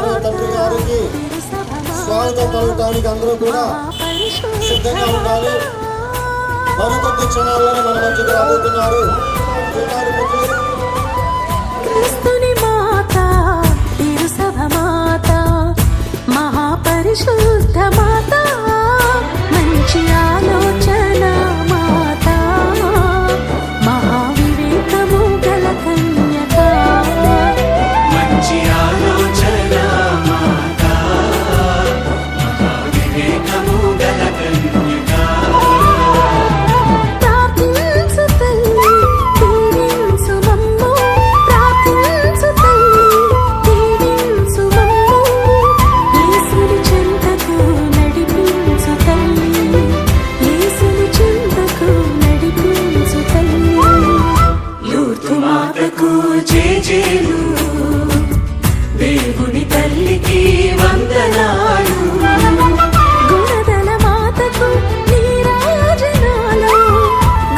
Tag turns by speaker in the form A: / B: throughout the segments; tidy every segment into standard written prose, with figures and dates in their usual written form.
A: భార్య తండ్రి గారికి స్వాగతం పలకటానికి అందరూ కూడా సిద్ధంగా ఉండాలి. మరికొద్ది క్షణాల్లోనే మన మధ్యకు రాబోతున్నారు
B: క్రీస్తుని మాత, తిరుసభ మాత, మహాపరిశుద్ధ మాత, మంచి ఆలోచన మాత, మహావివేకము గల కన్యక,
C: మంచి ఆలోచన మాత, మహావివేకము గల కన్యక,
B: ప్రార్థించు తల్లి, దీవించు మమ్ము, ప్రార్థించు తల్లి, దీవించు మమ్ము, యేసుని చెంతకు నడిపించు తల్లి, యేసుని చెంతకు నడిపించు తల్లి.
C: లూర్దు మాతకు జేజేలు, దేవుని తల్లికి వందనాలు,
B: గుణదల మాతకు నీరాజనాలు,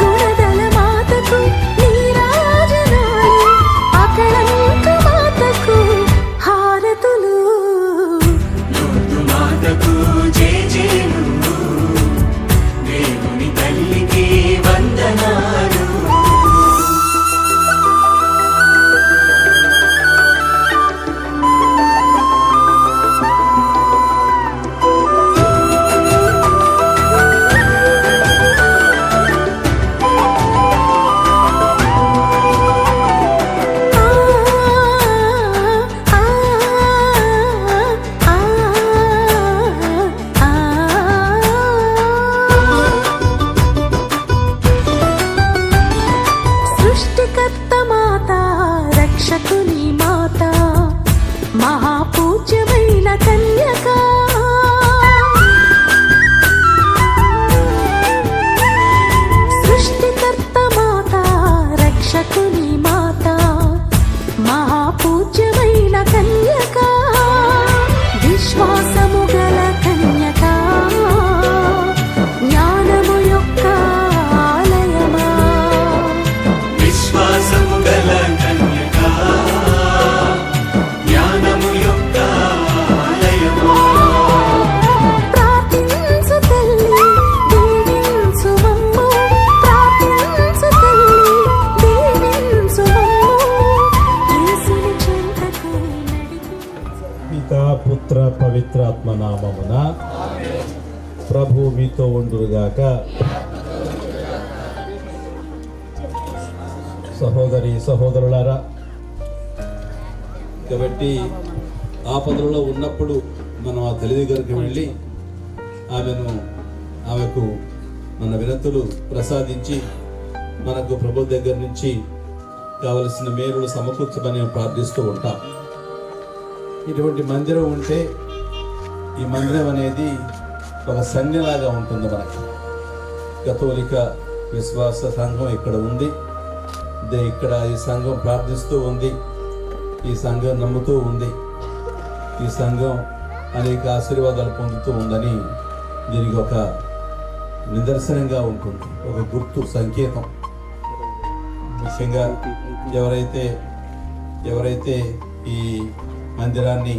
B: గుణదల మాతకు నీరాజనాలు, అకళంక మాతకు హారతులు.
C: లూర్దు మాతకు జేజేలు, దేవుని తల్లికి వందనాలు.
B: సృష్టికర్త మాత, రక్షకుని మాత, మహాపూజ్యమైన కన్యక, సృష్టికర్త మాత, రక్షకుని మాత, మహాపూజ్యమైన కన్యక, విశ్వాసము గల కన్యక, జ్ఞానము యొక్క ఆలయమా,
C: విశ్వాసము గల కన్యక, జ్ఞానము యొక్క ఆలయము,
B: ప్రార్థించు తల్లి, దీవించు మమ్ము, ప్రార్థించు తల్లి, దీవించు మమ్ము, యేసుని చెంతకు నడిపించు.
D: పితా పుత్ర పవిత్రాత్మ నామమున ప్రభు మీతో ఉండుగాక. సహోదరి సహోదరులారా, కాబట్టి ఆపదలలో ఉన్నప్పుడు మనం ఆ తల్లి దగ్గరికి వెళ్ళి ఆమెకు మన వినతులు ప్రసాదించి మనకు ప్రభు దగ్గర నుంచి కావలసిన మేలులు సమకూర్చమని ప్రార్థిస్తూ ఉంటాం. ఇటువంటి మందిరం ఉంటే ఈ మందిరం అనేది ఒక సంఘలాగా ఉంటుంది. మనకి కథోలిక విశ్వాస సంఘం ఇక్కడ ఉంది, ఇక్కడ ఈ సంఘం ప్రార్థిస్తూ ఉంది, ఈ సంఘం నమ్ముతూ ఉంది, ఈ సంఘం అనేక ఆశీర్వాదాలు పొందుతూ ఉందని దీనికి ఒక నిదర్శనంగా ఉంటుంది, ఒక గుర్తు సంకేతం. ముఖ్యంగా ఎవరైతే ఈ మందిరాన్ని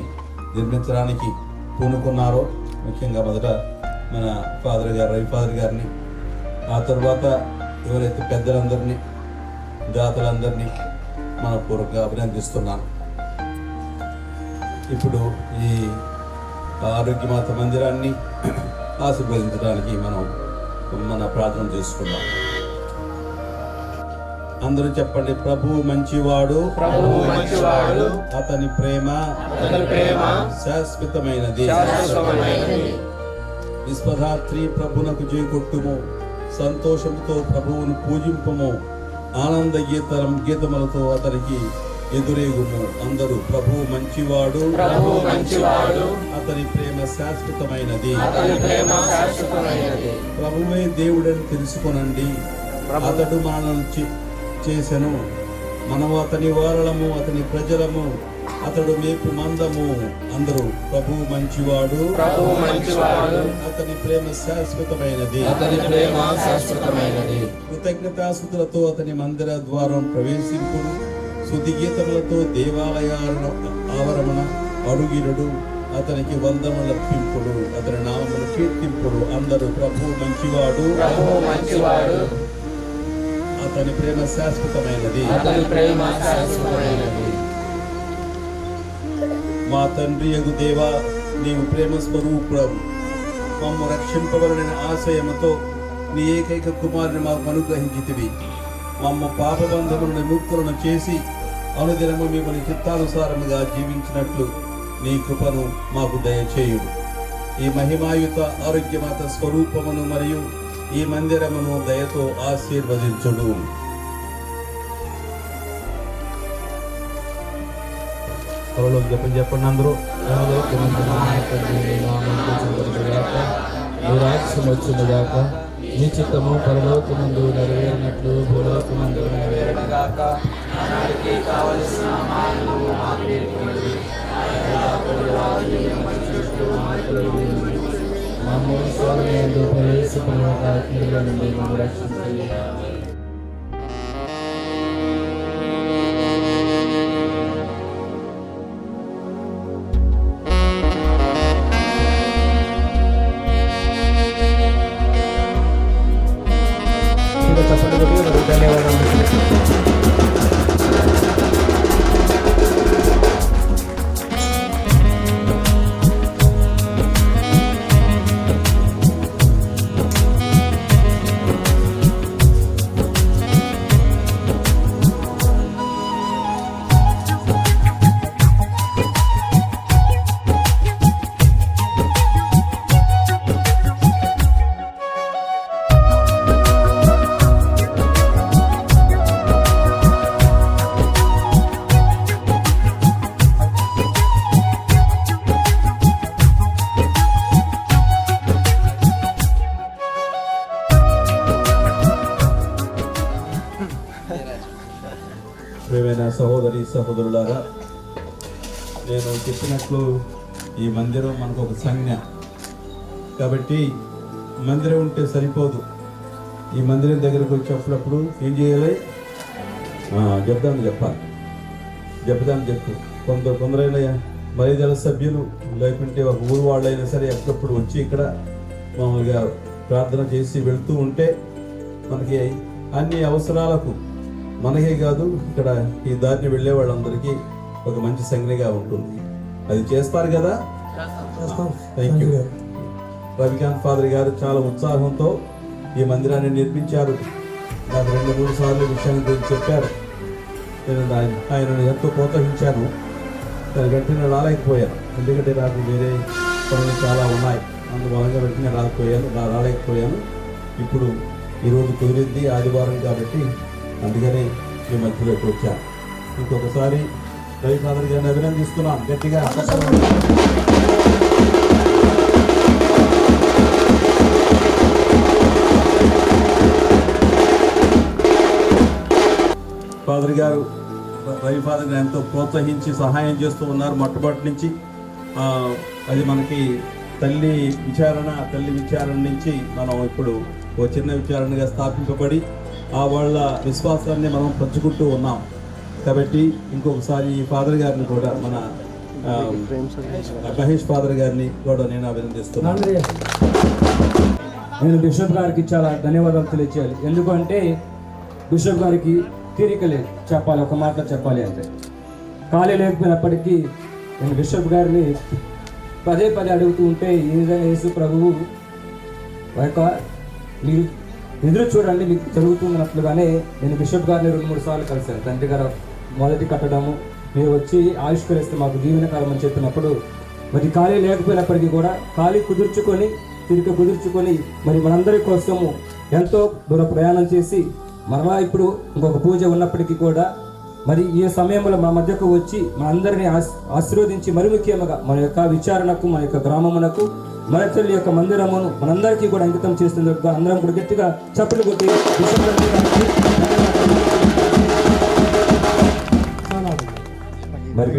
D: నిర్మించడానికి పూనుకున్నారో, ముఖ్యంగా మొదట మన ఫాదర్ గారు, రవి ఫాదర్ గారిని, ఆ తర్వాత ఎవరైతే పెద్దలందరినీ, దాతలందరినీ మనపూర్వకంగా అభినందిస్తున్నాను. ఇప్పుడు ఈ ఆరోగ్యమాత మందిరాన్ని ఆశీర్వదించడానికి మన ప్రార్థన చేసుకుందాం. అందరూ చెప్పండి. ప్రభువు మంచివాడు,
E: ప్రభువు మంచివాడు,
D: అతని ప్రేమ శాశ్వతమైనది. విశ్వరాత్రి ప్రభునకు చేకొట్టుము, సంతోషంతో ప్రభువును పూజింపము, ఆనంద గీతములతో అతనికి ఎదురేగుము. అందరూ ప్రభువు మంచివాడు,
E: ప్రభువు మంచివాడు,
D: అతని ప్రేమ శాశ్వతమైనది. ప్రభువే దేవుడని తెలుసుకొనండి, అతడు మనల్ని చేసెను, మనము అతని వారలము, అతని ప్రజలము, అతడు మేపు మందము. అందరూ ప్రభువు మంచివాడు,
E: ప్రభువు మంచివాడు,
D: అతని ప్రేమ శాశ్వతమైనది. కృతజ్ఞతాస్తుతులతో అతని మందిర ద్వారం ప్రవేశింపుడు, స్తుతి గీతములతో దేవాలయాలను అడుగినడు అతనికి వందములర్పింపుడు, అతని నామములు కీర్తింపుడు. అందరూ ప్రభు మంచివాడు,
E: ప్రభువు మంచివాడు,
D: అతని ప్రేమ శాశ్వతమైనది.
E: అతని ప్రేమ శాశ్వతమైనది.
D: మా తండ్రి యగు దేవా, నీవు ప్రేమ స్వరూపుడవు. మమ్ము రక్షింపబడిన ఆశయముతో నీ ఏకైక కుమారుని మాకు అనుగ్రహించితివి. మమ్మ పాపబంధములను ముక్తులను చేసి అనుదినము మిమ్మల్ని చిత్తానుసారముగా జీవించినట్లు నీ కృపను మాకు దయచేయుడు. ఈ మహిమాయుత ఆరోగ్యమాత స్వరూపమును మరియు ఈ మందిరమును దయతో ఆశీర్వదించుడు. త్వరలో చెప్పండి అందరూ.
E: వచ్చునుగాక, నీ చిత్తము పరలోకమందు నెరవేరినట్లు భూలోకమందు నెరవేరునుగాక. నానాటికి కావలసిన మానవులు మాకు నేర్పినవి. మమ్మల్ని స్వామియందు ప్రవేశింపనివ్వక కీడుల నుండి మమ్మల్ని రక్షించండి.
D: ప్రియమైన సహోదరి సహోదరులారా, నేను చెప్పినట్లు ఈ మందిరం మనకు ఒక సంజ్ఞ. కాబట్టి మందిరం ఉంటే సరిపోదు. ఈ మందిరం దగ్గరకు వచ్చేటప్పుడు ఏం చేయాలి? చెప్పాలి. చెప్పు. కొందరైన మరిదల సభ్యులు లేకుంటే ఒక ఊరు వాళ్ళైనా సరే అప్పుడప్పుడు వచ్చి ఇక్కడ మామూలుగా ప్రార్థన చేసి వెళ్తూ ఉంటే మనకి అన్ని అవసరాలకు మనకే కాదు ఇక్కడ ఈ దారిని వెళ్ళే వాళ్ళందరికీ ఒక మంచి సంజ్ఞగా ఉంటుంది. అది చేస్తారు కదా. Thank you. రవికాంత్ ఫాదర్ గారు చాలా ఉత్సాహంతో ఈ మందిరాన్ని నిర్మించారు. నాకు 2-3 సార్లు విషయాన్ని గురించి చెప్పారు. నేను ఆయనను ఎంతో ప్రోత్సహించాను. దానికంటే నేను రాలేకపోయాను, ఎందుకంటే నాకు వేరే పనులు చాలా ఉన్నాయి. అందువలన వెంటనే రాలేకపోయాను. ఇప్పుడు ఈరోజు కుదిరింది, ఆదివారం కాబట్టి అందుకనే ఈ మధ్యలోకి వచ్చాను. ఇంకొకసారి రవి ఫాదర్ గారిని అభినందిస్తున్నాను గట్టిగా. ఫాదర్ గారు రవి ఫాదర్ గారు ఎంతో ప్రోత్సహించి సహాయం చేస్తూ ఉన్నారు మొట్టమొదటి నుంచి. అది మనకి తల్లి విచారణ నుంచి మనం ఇప్పుడు ఒక చిన్న విచారణగా స్థాపింపబడి వాళ్ళ విశ్వాసాన్ని మనం పంచుకుంటూ ఉన్నాం. కాబట్టి ఇంకొకసారి ఈ ఫాదర్ గారిని కూడా మన మహేష్ ఫాదర్ గారిని కూడా నేను అభినందిస్తున్నాను.
F: నేను బిషప్ గారికి చాలా ధన్యవాదాలు తెలియజేయాలి. ఎందుకంటే బిషప్ గారికి తీరిక లేదు, చెప్పాలి, ఒక మాట చెప్పాలి అంటే ఖాళీ లేకపోయినప్పటికీ నేను బిషప్ గారిని పదే అడుగుతూ ఉంటే యేసు ప్రభువు మీరు ఎదురు చూడండి మీకు జరుగుతున్నట్లుగానే నేను బిషప్ గారిని 2-3 సార్లు కలిశాను. తండ్రి గారు మొదటి కట్టడము మీరు వచ్చి ఆవిష్కరిస్తే మాకు జీవనకాలం అని చెప్పినప్పుడు మరి ఖాళీ లేకపోయినప్పటికీ కూడా ఖాళీ తీరిక కుదుర్చుకొని మరి మనందరి కోసము ఎంతో దూర ప్రయాణం చేసి మరలా ఇప్పుడు ఇంకొక పూజ ఉన్నప్పటికీ కూడా మరి ఈ సమయంలో మా మధ్యకు వచ్చి మా అందరినీ ఆశీర్వదించి మరి ముఖ్యంగా మన యొక్క విచారణకు, మన యొక్క గ్రామమునకు, మన తల్లి యొక్క మందిరమును మనందరికీ కూడా అంకితం చేస్తున్నందుకు అందరం కూడా గట్టిగా చప్పట్లు కొట్టి మరి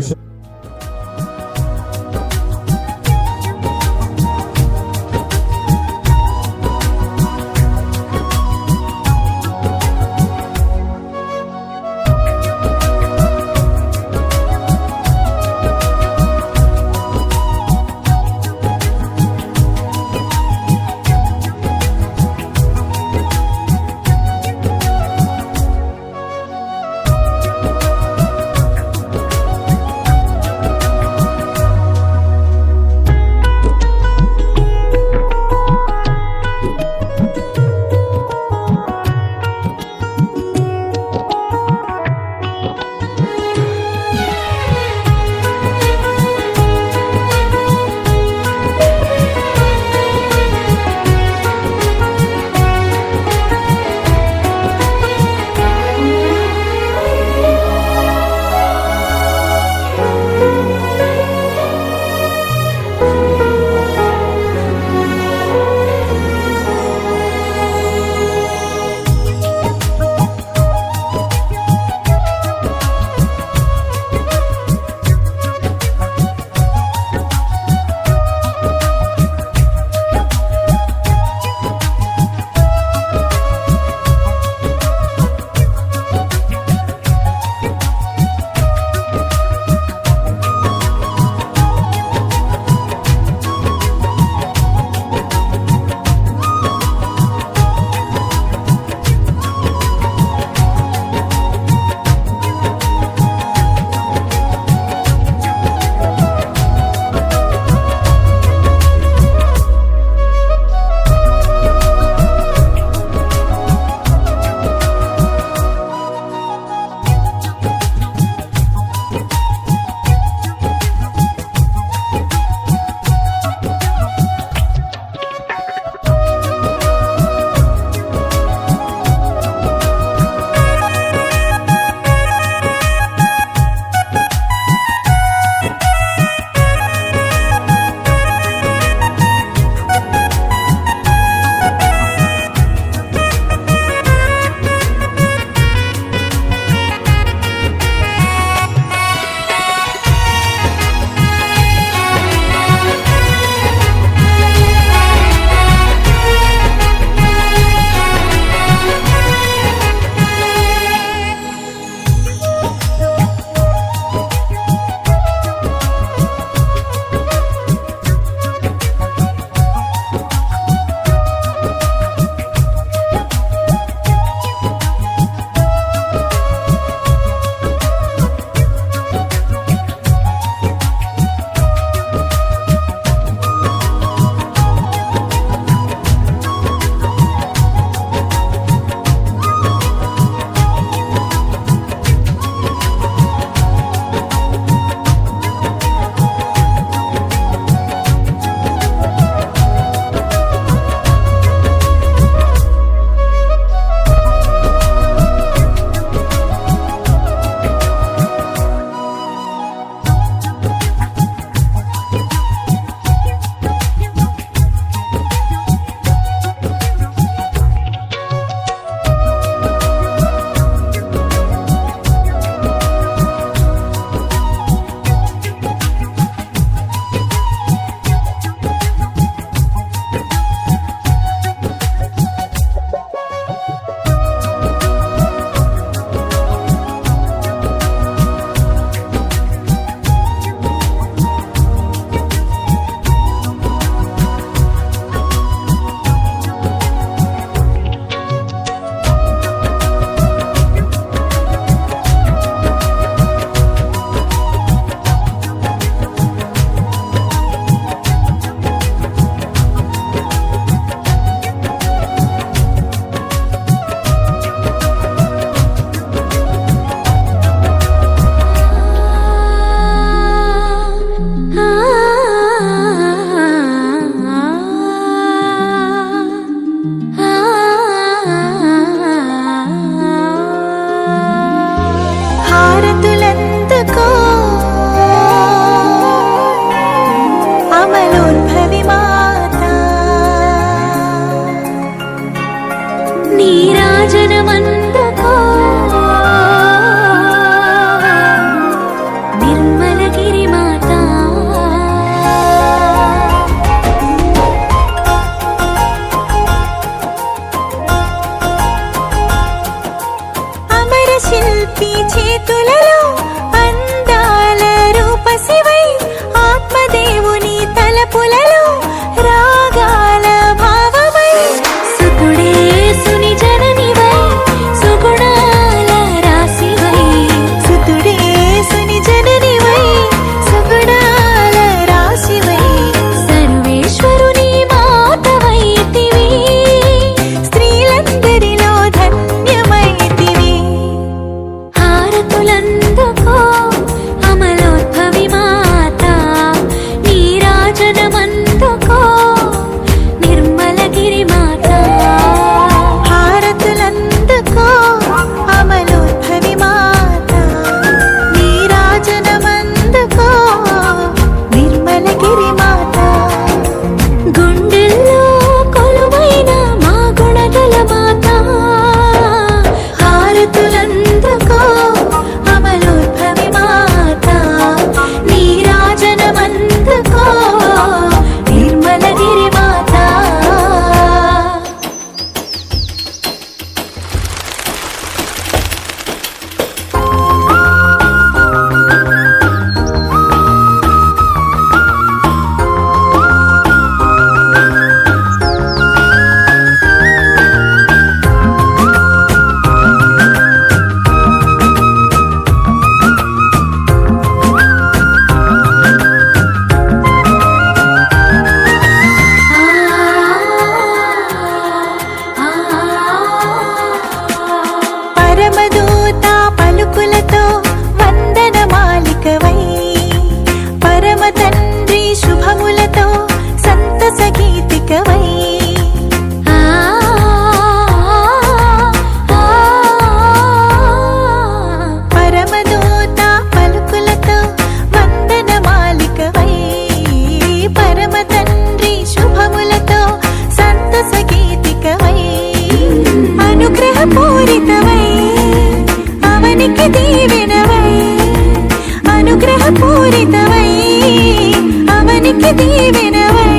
B: దీవెనవై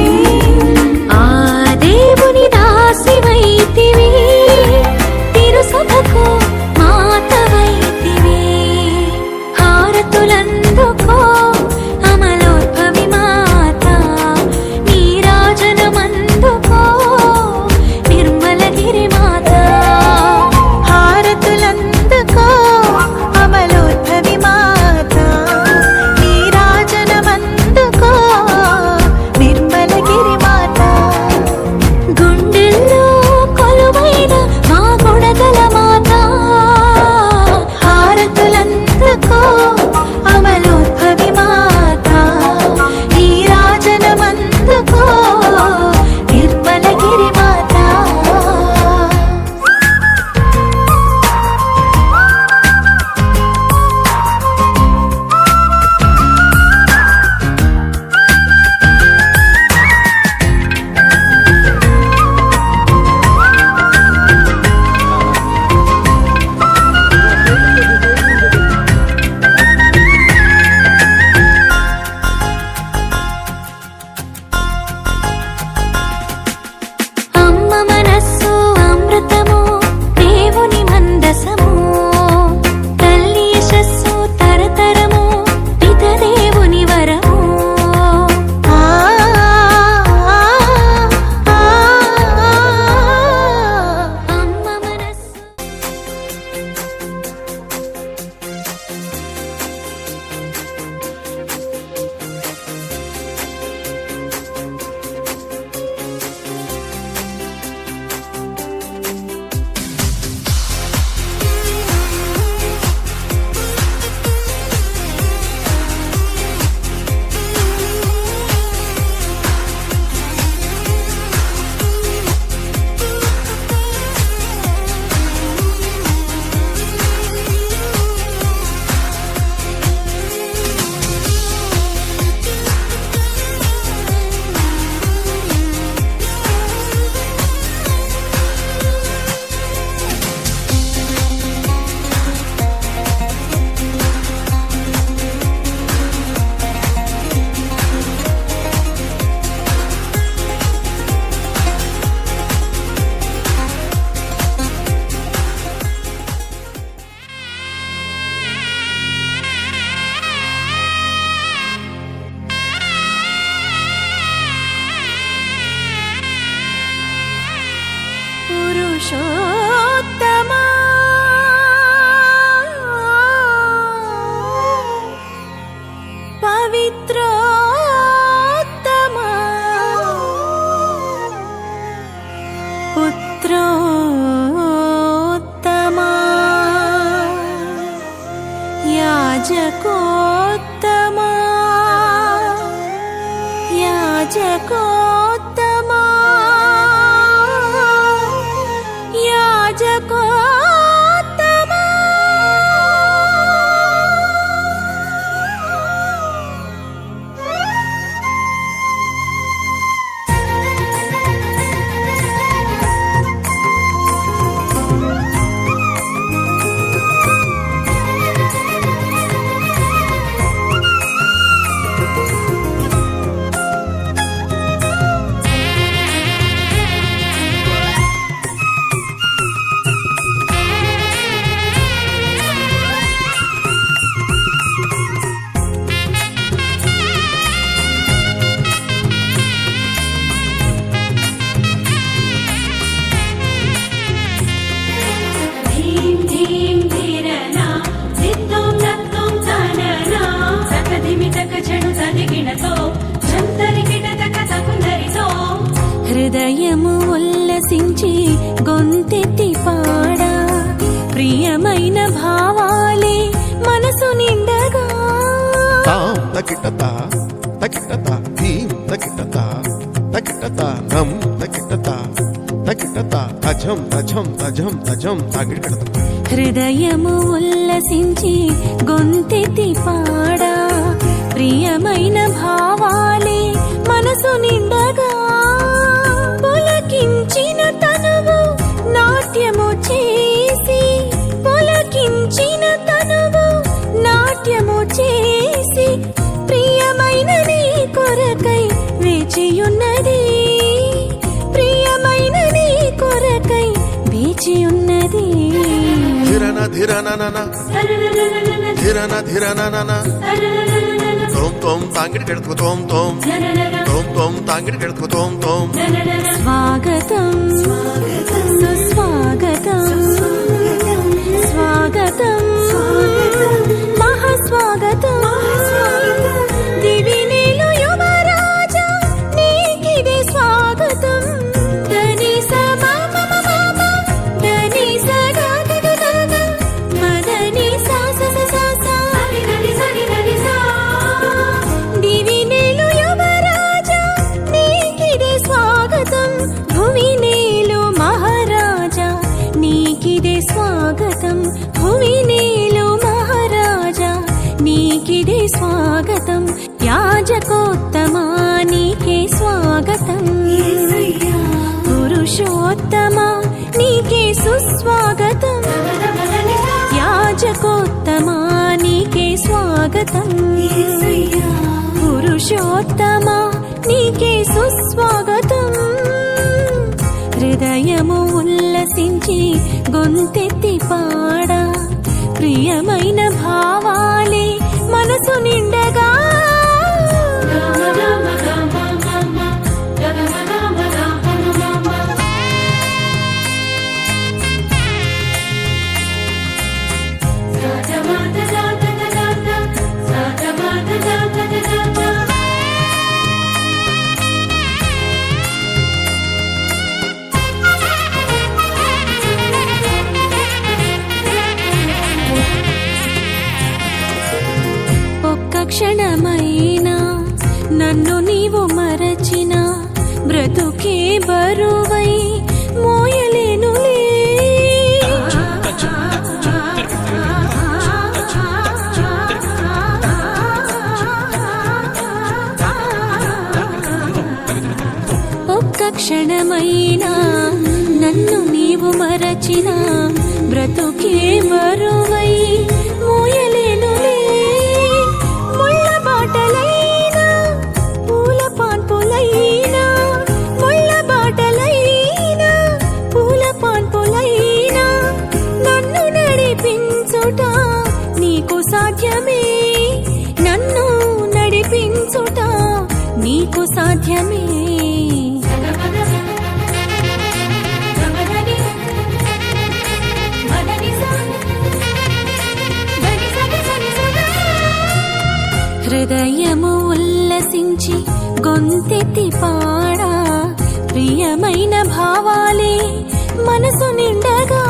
B: ఆ దేవుని దాసివైతివి తిరుసభకు మాతవైతివి హారతులందుకో అమలోద్భవి మాత నీరాజనమందుకో నిర్మలగిరి మాత హారతులందుకో అమలోద్భవి మాత నీరాజనమందుకో నిర్మలగిరి మాత గుండెల్లో కొలువైన మా గుణగల మాత హారతులందుకో అమలోద్భవి మాత నీరాజనమందుకో నిర్మలగిరి మాత అమ్మ మనస్సు అమృతము దేవుని మందసము తల్లి యశస్సు తరతరము పిత దేవుని వరము అమ్మ మనస్సు పురుషోత్తమా పవిత్రోత్తమా పుత్రోత్తమా యాజకోత్తమా యాజకోత్తమా యాజకోత్తమా ధీం ధీం ధీరనా దిత్తం దత్తం తననా సకదిమిటక చెడు తదిగినతో చంతరికిటతక తకుందరితో హృదయము ఉల్లసించి గొంతెత్తి పాడా ప్రియమైన భావాలే మనసు నిండగా
G: తాం తకిటత తకిటత ధీం తకిటత తకిటత నం తకిటత తకిటత తజం తజం తజం తజం తగిటత
B: హృదయము ఉల్లసించి గొంతెత్తి పాడా ప్రియమైన భావాలే మనసు నిండగా పులకించిన తనువు నాట్యము చేసి పులకించిన తనువు నాట్యము చేసి ప్రియమైన నీ కొరకై వేచియున్నది ప్రియమైన నీ కొరకై వేచియున్నది
G: ధిరన ధిరన నన ధిరన ధిరన నన తోం తోం తాంగిడి కెడుకు తోం తోం తోం తోం తాంగిడి కెడుకు తోం తోం
B: స్వాగతం సుస్వాగతం స్వాగతం మహాస్వాగతం దివినేలు యువరాజా నీకిదే స్వాగతం ధనిస మమ మమ ధనిస గగ గగ మదని సా స స స సా దివినేలు యువరాజా నీకిదే స్వాగతం భువినేలు మహారాజా నీకిదే స్వాగతం భువినేలు మహారాజా నీకిదే స్వాగతం యాజకోత్తమా నీకే స్వాగతం పురుషోత్తమా నీకే సుస్వాగతం యాజకోత్తమా నీకే స్వాగతం పురుషోత్తమా నీకే సుస్వాగతం హృదయము ఉల్లసించి గొంతెత్తి పాడా ప్రియమైన భావాలే మనసు నిండగా క్షణమైనా నన్ను నీవు మరచిన బ్రతుకే బరువై మోయలేనులే ఒక్క క్షణమైనా నన్ను నీవు మరచిన బ్రతుకే బరువై మోయలేనులే బాటలైనా పూల పాన్పులైనా ముళ్ళ బాటలైనా పూల పాన్పులైనా నన్ను నడిపించుట నీకు సాధ్యమే నన్ను నడిపించుట నీకు సాధ్యమే హృదయము ఉల్లసించి గొంతెత్తి పాడా ప్రియమైన భావాలే మనసు నిండగా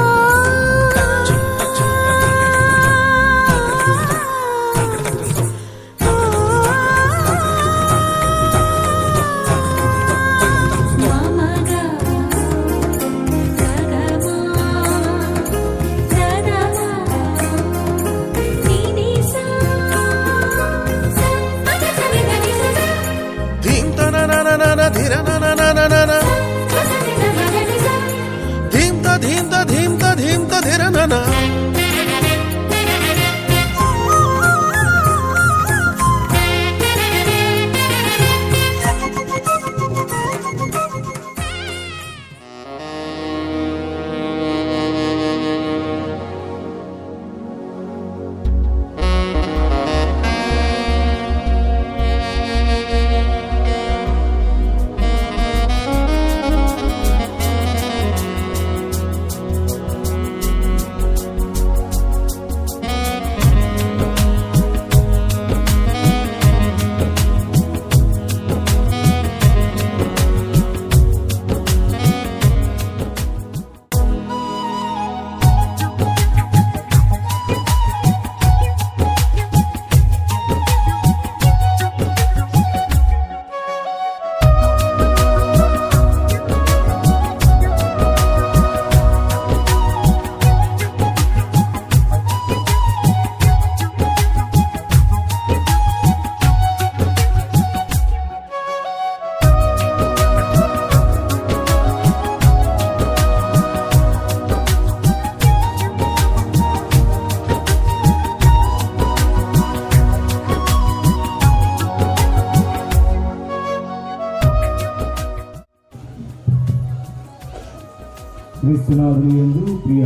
F: క్రీస్తునాథుని యందు ప్రియ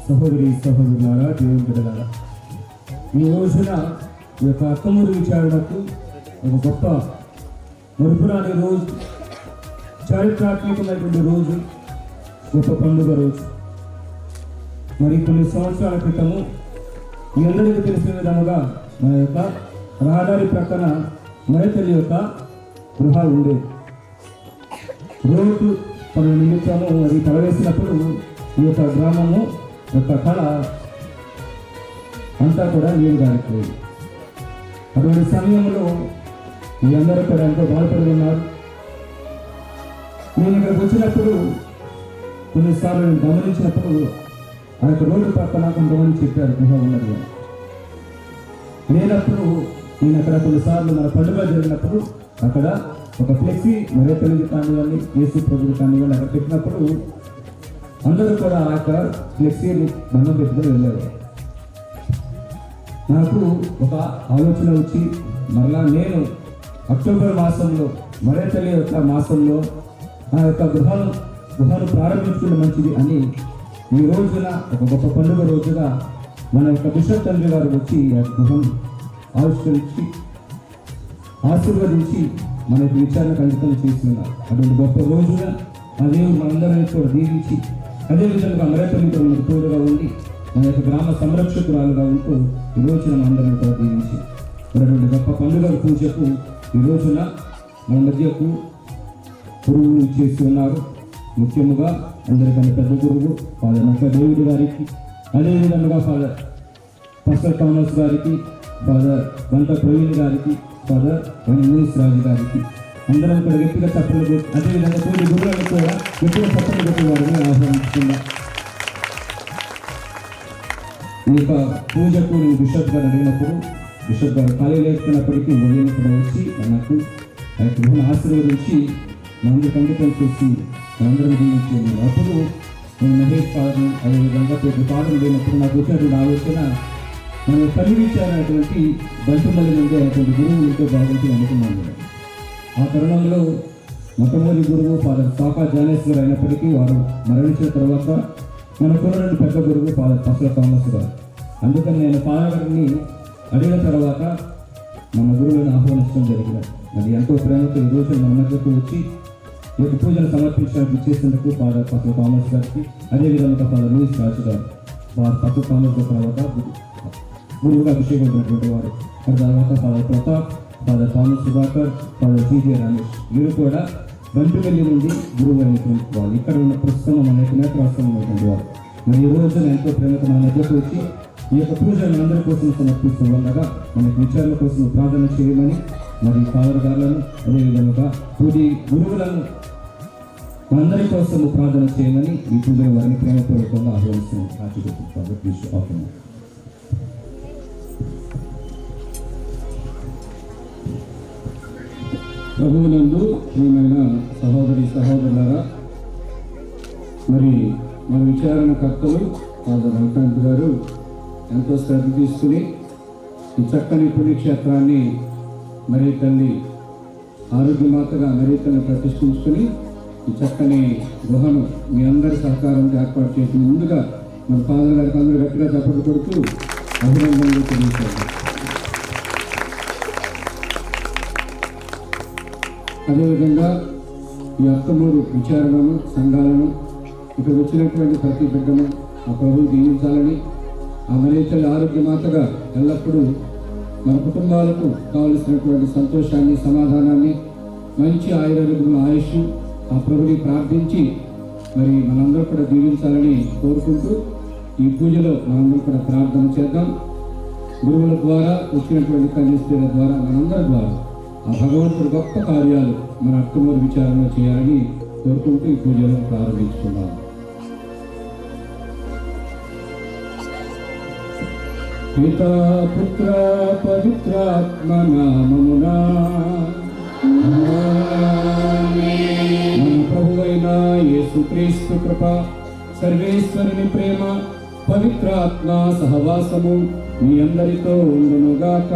F: సహోదరి సహోదరులారా, దేవుని బిడ్డలారా, ఈ రోజున ఈ యొక్క అత్తమూరు విచారణకు ఒక గొప్ప మరుపురాని రోజు, చారిత్రాత్మకమైనటువంటి రోజు, గొప్ప పండుగ రోజు. మరి కొన్ని సంవత్సరాల క్రితము మీ అందరికీ తెలిసిన విధముగా మన యొక్క రహదారి ప్రక్కన మరతల్లి యొక్క గృహ ఉండేది. రోడ్డు పనుల నిమిత్తము అది పడవేసినప్పుడు ఈ యొక్క గ్రామము యొక్క కళ అంతా కూడా నీరు గారిపోయింది. అటువంటి సమయంలో మీ అందరూ కూడా ఎంతో బాధపడి ఉన్నారు. నేను ఇక్కడికి వచ్చినప్పుడు కొన్నిసార్లు నేను గమనించినప్పుడు ఆ యొక్క రోడ్డు పక్కన కొంతమంది చెప్పారు గృహ ఉన్నది అని. లేనప్పుడు నేను అక్కడ కొన్నిసార్లు మన పండుగ జరిగినప్పుడు అక్కడ ఒక ఫ్లెక్సీ మరే తెలుగు కానివ్వండి, యేసు ప్రభులు కానివ్వండి అక్కడ పెట్టినప్పుడు అందరూ కూడా ఆ యొక్క ఫ్లెక్సీని దండం పెట్టుకుని వెళ్ళారు. నాకు ఒక ఆలోచన వచ్చి మరలా నేను అక్టోబర్ మాసంలో మరే తల్లి యొక్క మాసంలో ఆ యొక్క గృహాన్ని ప్రారంభించుకున్న మంచిది అని ఈ రోజున ఒక గొప్ప పండుగ రోజుగా మన యొక్క బిషప్ తండ్రి గారు వచ్చి ఆ గృహం ఆవిష్కరించి ఆశీర్వదించి మనకు విచారణకు అంకితం చేస్తున్నారు. అటువంటి గొప్ప రోజున ఆ దేవుడు మనందరినీ కూడా దీవించి అదేవిధంగా మరేతల్లితో మనకు తోడుగా ఉండి మన యొక్క గ్రామ సంరక్షకురాలుగా ఉంటూ ఈ రోజున మనందరినీ కూడా దీవించి అటువంటి గొప్ప పండుగ పూజకు ఈ రోజున మన మధ్యకు గురువులు చేసి ఉన్నారు. ముఖ్యముగా అందరికన్నా పెద్ద గురువు ఫాదర్ నక్క దేవుడి గారికి, అదేవిధంగా ఫాదర్ పస్టర్ థామస్ గారికి, ఫాదర్ గంట ప్రవీణ్ గారికి, ఫాదర్ లూయిస్ రాజు గారికి అందరం కూడా గట్టిగా చప్పట్లు, అదేవిధంగా తోటి గురువులను కూడా గట్టిగా చప్పట్లు కొట్టి వారిని ఆహ్వానిస్తున్నా. ఈ యొక్క పూజకు నేను బిషప్ గారు అడిగినప్పుడు బిషప్ గారు ఖాళీ లేకున్నప్పటికీ ఉదయం కూడా వచ్చి మనకు ఆ యొక్క గృహను ఆశీర్వదించి మనందరికి అంకితం చేసి మనందరం దీవించేది. అప్పుడు నేను మహేష్ ఫాదర్ని అదేవిధంగా తోటి పాటలు లేనప్పుడు నాకు వచ్చినటువంటి ఆలోచన మనం కలిగించాలనేటువంటి బంటుమల్లి నుండి అనేటువంటి గురువు ఉంటే బాగుంటుంది అనుకున్నాను. ఆ తరుణంలో మొట్టమొదటి గురువు ఫాదర్ సాకా జానేశ్వర్ అయినప్పటికీ వారు మరణించిన తర్వాత మనకున్నటువంటి పెద్ద గురువు ఫాదర్ పస్టర్ థామస్ గారు. అందుకని నేను ఫాదర్ గారిని అడిగిన తర్వాత మన గురువులను ఆహ్వానించడం జరిగింది. అది ఎంతో ప్రేమతో ఈ రోజు మన మధ్యకు వచ్చి ఈ యొక్క పూజను సమర్పించడానికి చేసేందుకు ఫాదర్ పస్టర్ థామస్ గారికి, అదేవిధంగా ఫాదర్ లూయిస్ రాజు గారు, వారు పస్టర్ థామస్ గారి తర్వాత గురువుగా అభిషేకించినటువంటి వారు. ఆ తర్వాత father Pratap, father Thomas Sudhakar, father CJ Ramesh, వీరు కూడా బంటువెల్లి నుండి గురువు అయినటువంటి వారు. ఇక్కడ ఉన్న ప్రస్తుతం మన నేత్రాశ్రమం ఉన్నటువంటి వారు. మరి ఈ రోజున ఎంతో ప్రేమతో మన మధ్యకు వచ్చి ఈ యొక్క పూజను అందరి కోసం సమర్పిస్తూ ఉండగా మనకి విచారణ కోసం ప్రార్థన చేయమని మరి ఫాదర్ గారులను అదేవిధంగా పూజ గురువులను మనందరి కోసం ప్రార్థన చేయమని ఈ పూజ వారిని ప్రేమపూర్వకంగా ఆహ్వానిస్తున్నాం. కాబట్టి ప్రభువునందు ప్రియమైన సహోదరి సహోదరులారా, మరి మన విచారణకర్తలు ఫాదర్ వెంకట్ గారు ఎంతో శ్రద్ధ తీసుకుని ఈ చక్కని పుణ్యక్షేత్రాన్ని మరీ తల్లి ఆరోగ్యమాతగా మరీ తల్లి ప్రతిష్ఠించుకుని ఈ చక్కని గృహను మీ అందరి సహకారంతో ఏర్పాటు చేసిన ముందుగా మన ఫాదర్ గారికి అందరూ గట్టిగా చప్పట్లు కొడుతూ అభినందనలు తెలియజేశారు. అదేవిధంగా ఈ అత్తమూరు విచారణను సంఘాలను ఇక్కడ వచ్చినటువంటి ప్రతి బిడ్డను ఆ ప్రభువు దీవించాలని, ఆ మరేతల్లి ఆరోగ్యమాతగా ఎల్లప్పుడూ మన కుటుంబాలకు కావలసినటువంటి సంతోషాన్ని, సమాధానాన్ని, మంచి ఆయుర్వేద ఆయుష్ ఆ ప్రభుని ప్రార్థించి మరి మనందరూ కూడా దీవించాలని కోరుకుంటూ ఈ పూజలో మనందరూ కూడా ప్రార్థన చేద్దాం. గురువుల ద్వారా వచ్చినటువంటి కన్యస్త్రీల ద్వారా మనందరి ద్వారా ఆ భగవంతుడు గొప్ప కార్యాలు మన అత్తమూరు విచారణలో చేయాలని కోరుకుంటూ ఈ పూజలో ప్రారంభించుకున్నాం. పితా పుత్ర పవిత్రాత్మ నామమునా మన ప్రభువైన యేసుక్రీస్తు కృప, సర్వేశ్వరుని ప్రేమ, పవిత్రాత్మ సహవాసము మీ అందరితో ఉండునుగాక.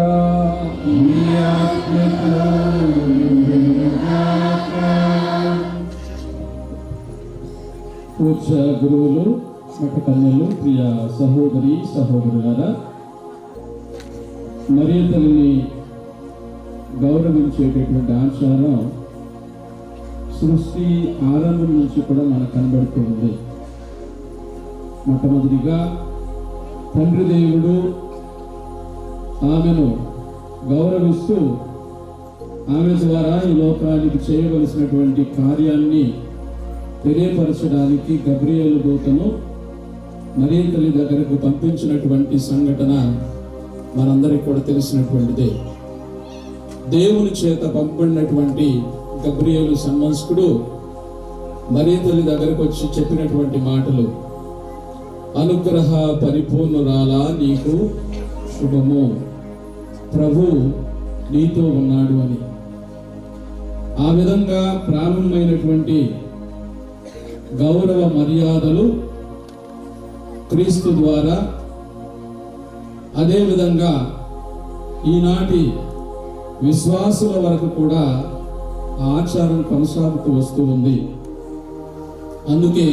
E: పూజ్య గురువులు, మఠ కన్యలు, ప్రియ సహోదరి సహోదరులారా, మరియ తల్లిని గౌరవించేటటువంటి ఆచారం సృష్టి ఆరంభం నుంచి కూడా మనకు కనబడుతూ ఉంది. మొట్టమొదటిగా తండ్రి దేవుడు ఆమెను గౌరవిస్తూ ఆమె ద్వారా ఈ లోకానికి చేయవలసినటువంటి కార్యాన్ని తెలియపరచడానికి గబ్రియేలు దూతను మరియ తల్లి దగ్గరకు పంపించినటువంటి సంఘటన మనందరికీ కూడా తెలిసినటువంటిదే. దేవుని చేత పంపబడినటువంటి గబ్రియేలు సన్మంస్కుడు మరియ తల్లి దగ్గరకు వచ్చి చెప్పినటువంటి మాటలు, అనుగ్రహ పరిపూర్ణురాలా నీకు శుభము, ప్రభు నీతో ఉన్నాడు అని. ఆ విధంగా ప్రారంభమైనటువంటి గౌరవ మర్యాదలు క్రీస్తు ద్వారా, అదేవిధంగా ఈనాటి విశ్వాసుల వరకు కూడా ఆచారం కొనసాగుతూ వస్తూ ఉంది. అందుకే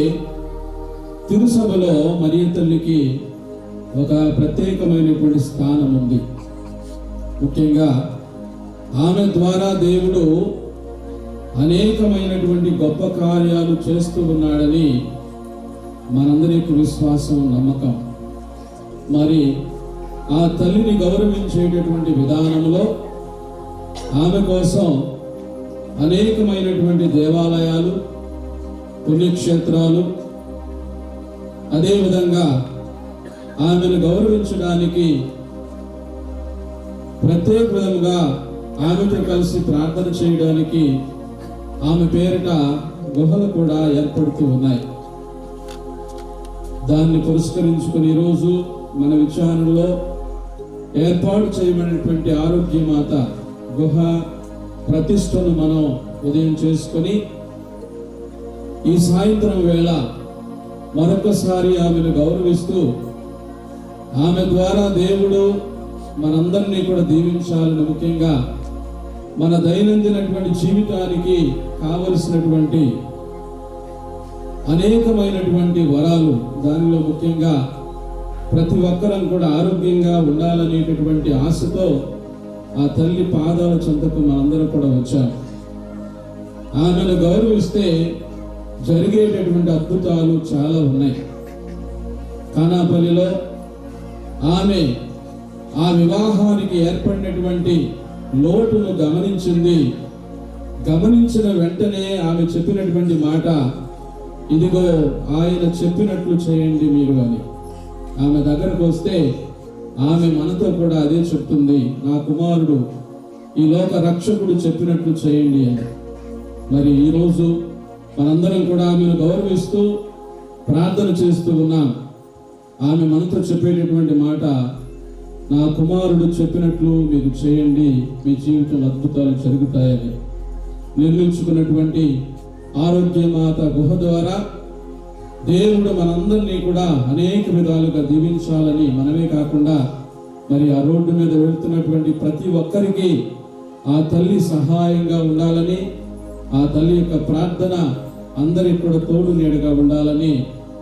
E: తిరుసభలో మరియ తల్లికి ఒక ప్రత్యేకమైనటువంటి స్థానం ఉంది. ముఖ్యంగా ఆమె ద్వారా దేవుడు అనేకమైనటువంటి గొప్ప కార్యాలు చేస్తూ ఉన్నాడని మనందరికీ విశ్వాసం, నమ్మకం. మరి ఆ తల్లిని గౌరవించేటటువంటి విధానంలో ఆమె కోసం అనేకమైనటువంటి దేవాలయాలు, పుణ్యక్షేత్రాలు, అదేవిధంగా ఆమెను గౌరవించడానికి ప్రత్యేక విధంగా ఆమెతో కలిసి ప్రార్థన చేయడానికి ఆమె పేరిట గుహలు కూడా ఏర్పడుతూ ఉన్నాయి. దాన్ని పురస్కరించుకుని ఈరోజు మన విచారణలో ఏర్పాటు చేయబడినటువంటి ఆరోగ్యమాత గుహ ప్రతిష్టను మనం ఉదయం చేసుకొని ఈ సాయంత్రం వేళ మరొకసారి ఆమెను గౌరవిస్తూ ఆమె ద్వారా దేవుడు మనందరినీ కూడా దీవించాలని, ముఖ్యంగా మన దైనందినటువంటి జీవితానికి కావలసినటువంటి అనేకమైనటువంటి వరాలు, దానిలో ముఖ్యంగా ప్రతి ఒక్కరం కూడా ఆరోగ్యంగా ఉండాలనేటటువంటి ఆశతో ఆ తల్లి పాదాల చెంతకు మనందరం కూడా వచ్చాం. ఆమెను గౌరవిస్తే జరిగేటటువంటి అద్భుతాలు చాలా ఉన్నాయి. కానాపల్లిలో ఆమె ఆ వివాహానికి ఏర్పడినటువంటి లోటును గమనించింది. గమనించిన వెంటనే ఆమె చెప్పినటువంటి మాట, ఇదిగో ఆయన చెప్పినట్లు చేయండి మీరు అని. ఆమె దగ్గరకు వస్తే ఆమె మనతో కూడా అదే చెప్తుంది, నా కుమారుడు ఈ లోక రక్షకుడు చెప్పినట్లు చేయండి అని. మరి ఈరోజు మనందరం కూడా ఆమెను గౌరవిస్తూ ప్రార్థన చేస్తూ ఉన్నాం. ఆమె మనతో చెప్పేటటువంటి మాట, నా కుమారుడు చెప్పినట్లు మీరు చేయండి, మీ జీవితంలో అద్భుతాలు జరుగుతాయని. నిర్మించుకున్నటువంటి ఆరోగ్యమాత గుహ ద్వారా దేవుడు మనందరినీ కూడా అనేక విధాలుగా దీవించాలని, మనమే కాకుండా మరి ఆ రోడ్డు మీద వెళ్తున్నటువంటి ప్రతి ఒక్కరికి ఆ తల్లి సహాయంగా ఉండాలని, ఆ తల్లి యొక్క ప్రార్థన అందరికి కూడా తోడు నీడగా ఉండాలని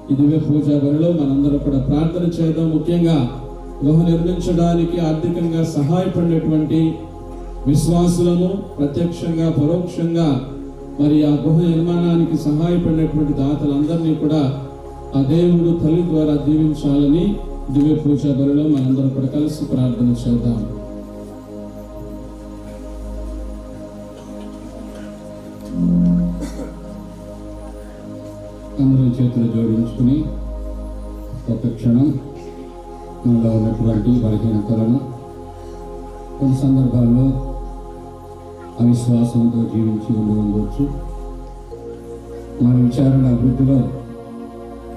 E: ఈ దివ్య పూజా బలిలో మనందరం కూడా ప్రార్థన చేద్దాం. ముఖ్యంగా గుహ నిర్మించడానికి ఆర్థికంగా సహాయపడినటువంటి విశ్వాసులను, ప్రత్యక్షంగా పరోక్షంగా మరి ఆ గుహ నిర్మాణానికి సహాయపడినటువంటి దాతలందరినీ కూడా ఆ దేవుడు తల్లి ద్వారా దీవించాలని దివ్య పూజా బలిలో మనందరం కూడా కలిసి ప్రార్థన చేద్దాం. అందరూ చేతులు జోడించుకుని ఒక క్షణం మనలో ఉన్నటువంటి బలహీనతలను, కొన్ని సందర్భాల్లో అవిశ్వాసంతో జీవించి ఉండవచ్చు. మన విచారణ అభివృద్ధిలో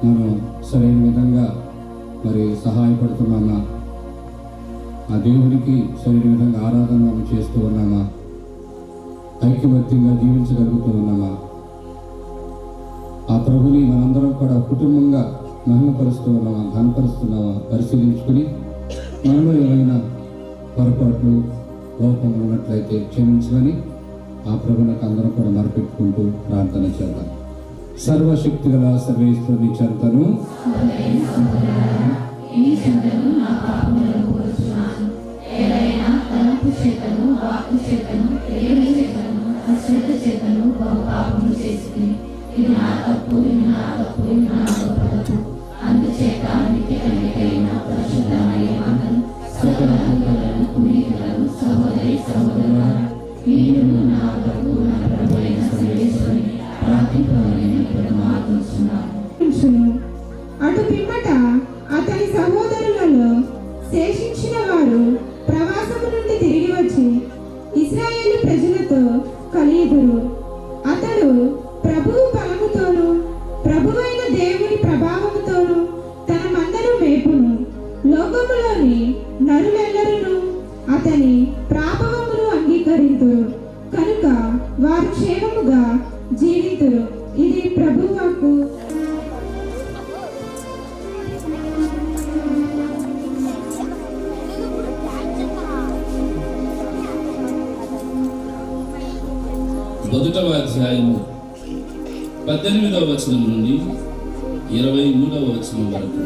E: మనం సరైన విధంగా మరి సహాయపడుతున్నామా, ఆ దేవుడికి సరైన విధంగా ఆరాధన మనం చేస్తూ ఉన్నామా, ఐక్యమత్యంగా జీవించగలుగుతూ ఉన్నామా, ఆ ప్రభుని మనందరం కూడా కుటుంబంగా మహిమపరుస్తూ ఉన్నామా, ఘనపరుస్తున్నామా పరిశీలించుకుని మనలో ఏమైనా పొరపాట్లు, లోపములు ఉన్నట్లయితే క్షమించమని ఆ ప్రభునికి అందరం కూడా మొరపెట్టుకుంటూ ప్రార్థన చేద్దాం. సర్వశక్తి గల సర్వేశ్వరుని చెంతను
H: అటు పిమ్మట అతని సహోదరులలో శేషించిన వారు ప్రవాసము నుండి తిరిగి వచ్చి ఇశ్రాయేలు ప్రజలతో కలియుదురు. అతడు ప్రభువు బలముతోను ప్రభువైన దేవుని ప్రభావముతోను తన మందను మేపును. లోకములోని నరులెల్లరూ అతని ప్రాభవమును అంగీకరింతురు కనుక వారు క్షేమముగా జీవితురు. ఇది ప్రభువాకు.
E: మొదటవ అధ్యాయము 18వ వచనం నుండి 23వ వచనం వరకు.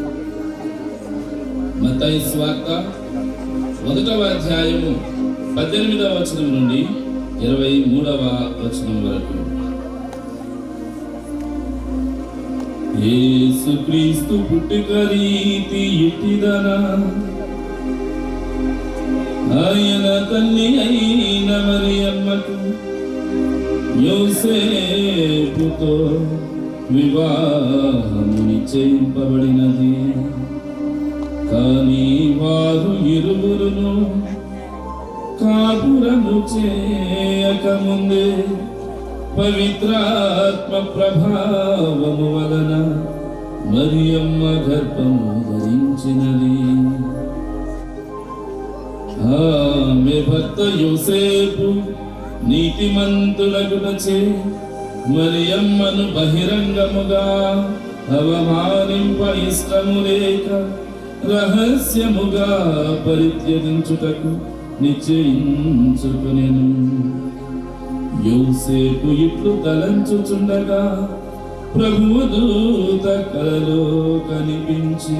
E: మత్తయి సువార్త 1వ అధ్యాయము 18వ వచనం నుండి 23వ వచనం వరకు. యేసుక్రీస్తు పుట్టుక రీతి ఇట్టిదనా, ఆయన తల్లి అయిన మరియమ్మకు యోసేపుతో వివాహము నిశ్చయింపబడినది. కానీ వారు ఇరువురును కాపురము చేయకముందే పవిత్రాత్మ ప్రభావము వలన మరియమ్మ గర్భము ధరించినది. ఆమె భర్త యోసేపు నీతిమంతులగునచే మరియమ్మను బహిరంగముగా అవమానింప ఇష్టము లేక రహస్యముగా పరిత్యజించుటకు నిశ్చయించుకొనెను. యోసేపు ఇట్లు తలంచుచుండగా ప్రభువు దూత కలలో కనిపించి,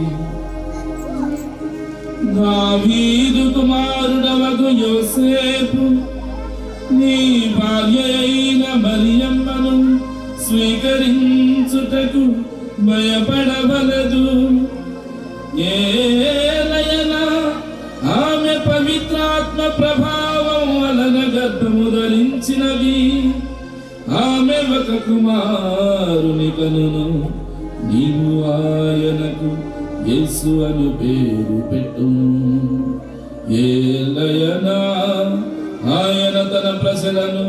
E: దావీదు కుమారుడవగు యోసేపు, నీ భార్య అయిన మరియమ్మను స్వీకరించుటకు భయపడవలదు. ఏలయనా ఆమె పవిత్రాత్మ ప్రభావం వలన గర్భము ధరించినది. ఆమె ఒక కుమారుని కనును. నీవు ఆయనకు యేసు అను పేరు పెట్టుము. ఏలయనా ఆయన తన ప్రజలను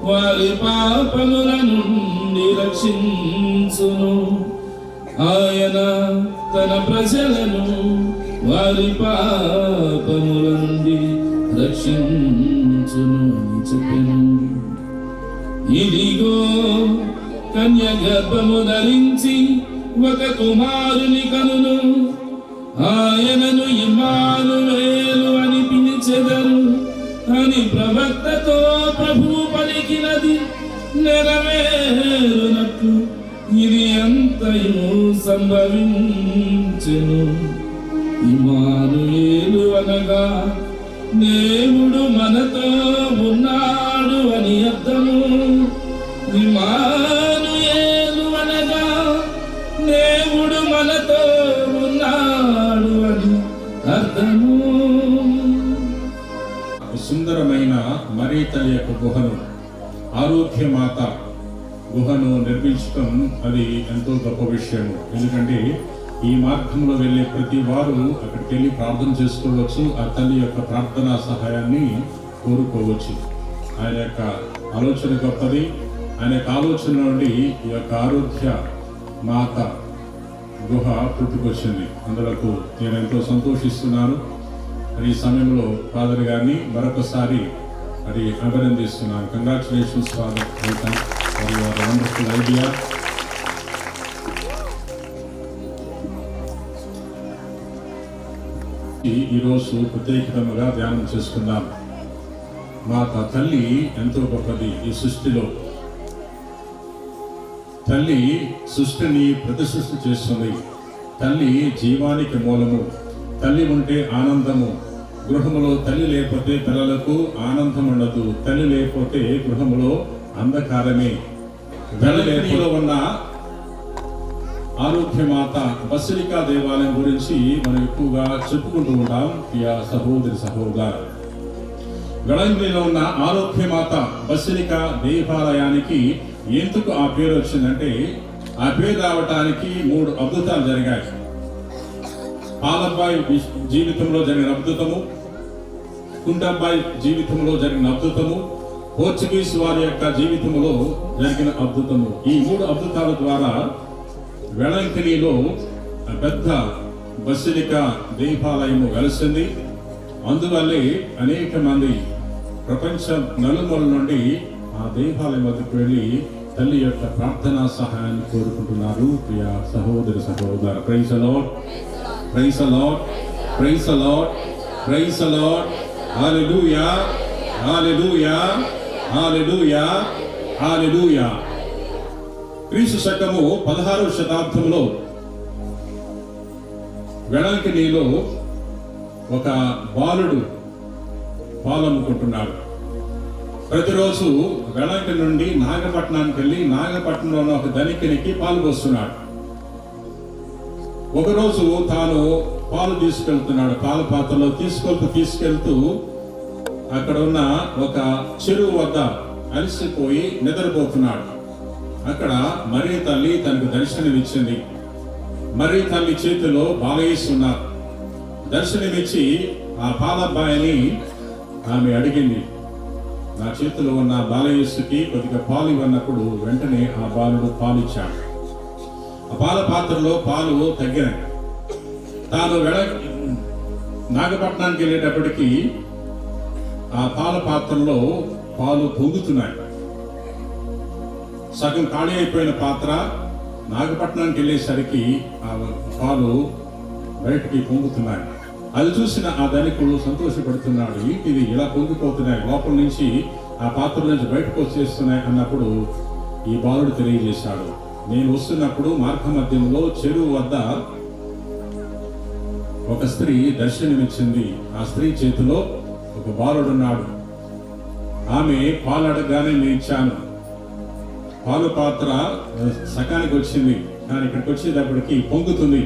E: వారి పాపముల నుండి రక్షించును. ఆయన తన ప్రజలను వారి పాపముల నుండి రక్షించును అని చెప్పెను. ఇదిగో కన్య గర్భము ధరించి ఒక కుమారుని కనును. ఆయనను ఇమ్మానుయేలు అని పిలిచెదరు అని ప్రవక్తతో ప్రభువు పలికినది నెరవేరునట్లు ఇది అంతయు సంభవించెను. ఇమ్మానుయేలు అనగా దేవుడు మనతో ఉన్నాడు అని అర్థము. ఇమ్మానుయేలు అనగా దేవుడు మనతో ఉన్నాడు అని అర్థము.
I: సుందరమైన మరీ తల్లి యొక్క గుహను, ఆరోగ్యమాత గుహను నిర్మించడం అది ఎంతో గొప్ప విషయం. ఎందుకంటే ఈ మార్గంలో వెళ్ళే ప్రతి వారు అక్కడికి వెళ్ళి ప్రార్థన చేసుకోవచ్చు. ఆ తల్లి యొక్క ప్రార్థనా సహాయాన్ని కోరుకోవచ్చు. ఆయన యొక్క ఆలోచన గొప్పది. ఆయన యొక్క ఆలోచన నుండి ఈ యొక్క ఆరోగ్య మాత గుహ పుట్టుకొచ్చింది. అందులకు నేను ఎంతో సంతోషిస్తున్నాను. ఈ సమయంలో ఫాదర్ గారిని మరొకసారి అది అభినందిస్తున్నాను. Congratulations father for your wonderful idea. ఈరోజు ప్రత్యేకతగా ధ్యానం చేసుకుందాం. మా తల్లి ఎంతో గొప్పది. ఈ సృష్టిలో తల్లి సృష్టిని ప్రతిసృష్టి చేస్తుంది. తల్లి జీవానికి మూలము. తల్లి ఉంటే ఆనందము. గృహములో తల్లి లేకపోతే పిల్లలకు ఆనందం ఉండదు. తల్లి లేకపోతే గృహములో అంధకారమే. వెలలేనిలో ఉన్న ఆరోగ్యమాత బసిలికా దేవాలయం గురించి మనం ఎక్కువగా చెప్పుకుంటూ ఉంటాం. ప్రియ సహోదరి సహోదర, వెలంగిలో ఉన్న ఆరోగ్యమాత బసిలికా దేవాలయానికి ఎందుకు ఆ పేరు వచ్చిందంటే, ఆ పేరు రావటానికి 3 అద్భుతాలు జరిగాయి. పాలబ్బాయి జీవితంలో జరిగిన అద్భుతము, కుండబ్బాయి జీవితంలో జరిగిన అద్భుతము, పోర్చుగీస్ వారి యొక్క జీవితంలో జరిగిన అద్భుతము. ఈ 3 అద్భుతాల ద్వారా వెలంకినిలో పెద్ద బసిలికా దేవాలయము వెలసింది. అందువల్లే అనేక మంది ప్రపంచ నలుమూల నుండి ఆ దేవాలయం వద్దకు వెళ్ళి తల్లి యొక్క ప్రార్థనా సహాయాన్ని కోరుకుంటున్నారు. ప్రియ సహోదరి సహోదర, praise the lord, praise the lord, praise the lord, praise the lord. Hallelujah, hallelujah, hallelujah, hallelujah. క్రీస్తు శకము 16వ శతాబ్దంలో వెలంకినిలో ఒక బాలుడు పాలమ్ముకుంటున్నాడు. ప్రతిరోజు వెలంకి నుండి నాగపట్నానికి వెళ్ళి నాగపట్నంలో ఒక ధనికునికి పాలు పోస్తున్నాడు. ఒకరోజు తాను పాలు తీసుకెళ్తున్నాడు. పాల పాత్రలో తీసుకెళ్తూ అక్కడ ఉన్న ఒక చెరువు వద్ద అలసిపోయి నిద్రపోతున్నాడు. అక్కడ మరియ తల్లి తనకు దర్శనమిచ్చింది. మరియ తల్లి చేతిలో బాలయేసు ఉన్నారు. దర్శనమిచ్చి ఆ పాలబ్బాయిని ఆమె అడిగింది, నా చేతిలో ఉన్న బాలయేసుకి కొద్దిగా పాలు ఇవ్వన్నప్పుడు వెంటనే ఆ బాలుడు పాలు ఇచ్చాడు. ఆ పాల పాత్రలో పాలు తగ్గినాయి. తాను నాగపట్నానికి వెళ్ళేటప్పటికి ఆ పాల పాత్రలో పాలు పొంగుతున్నాయి. సగం ఖాళీ అయిపోయిన పాత్ర నాగపట్నానికి వెళ్ళేసరికి ఆ పాలు బయటికి పొంగుతున్నాయి. అది చూసిన ఆ ధనికుడు సంతోషపడుతున్నాడు. ఇది ఇలా పొంగిపోతున్నాయి, లోపల నుంచి ఆ పాత్ర నుంచి బయటకు వచ్చేస్తున్నాయి అన్నప్పుడు ఈ బాలుడు తెలియజేశాడు, నేను వస్తున్నప్పుడు మార్గ మధ్యంలో చెరువు వద్ద ఒక స్త్రీ దర్శనమిచ్చింది. ఆ స్త్రీ చేతిలో ఒక బాలుడున్నాడు. ఆమె పాలు అడగగానే నేను ఇచ్చాను. పాలు పాత్ర సకానికి వచ్చింది, కానీ ఇక్కడికి వచ్చేటప్పటికి పొంగుతుంది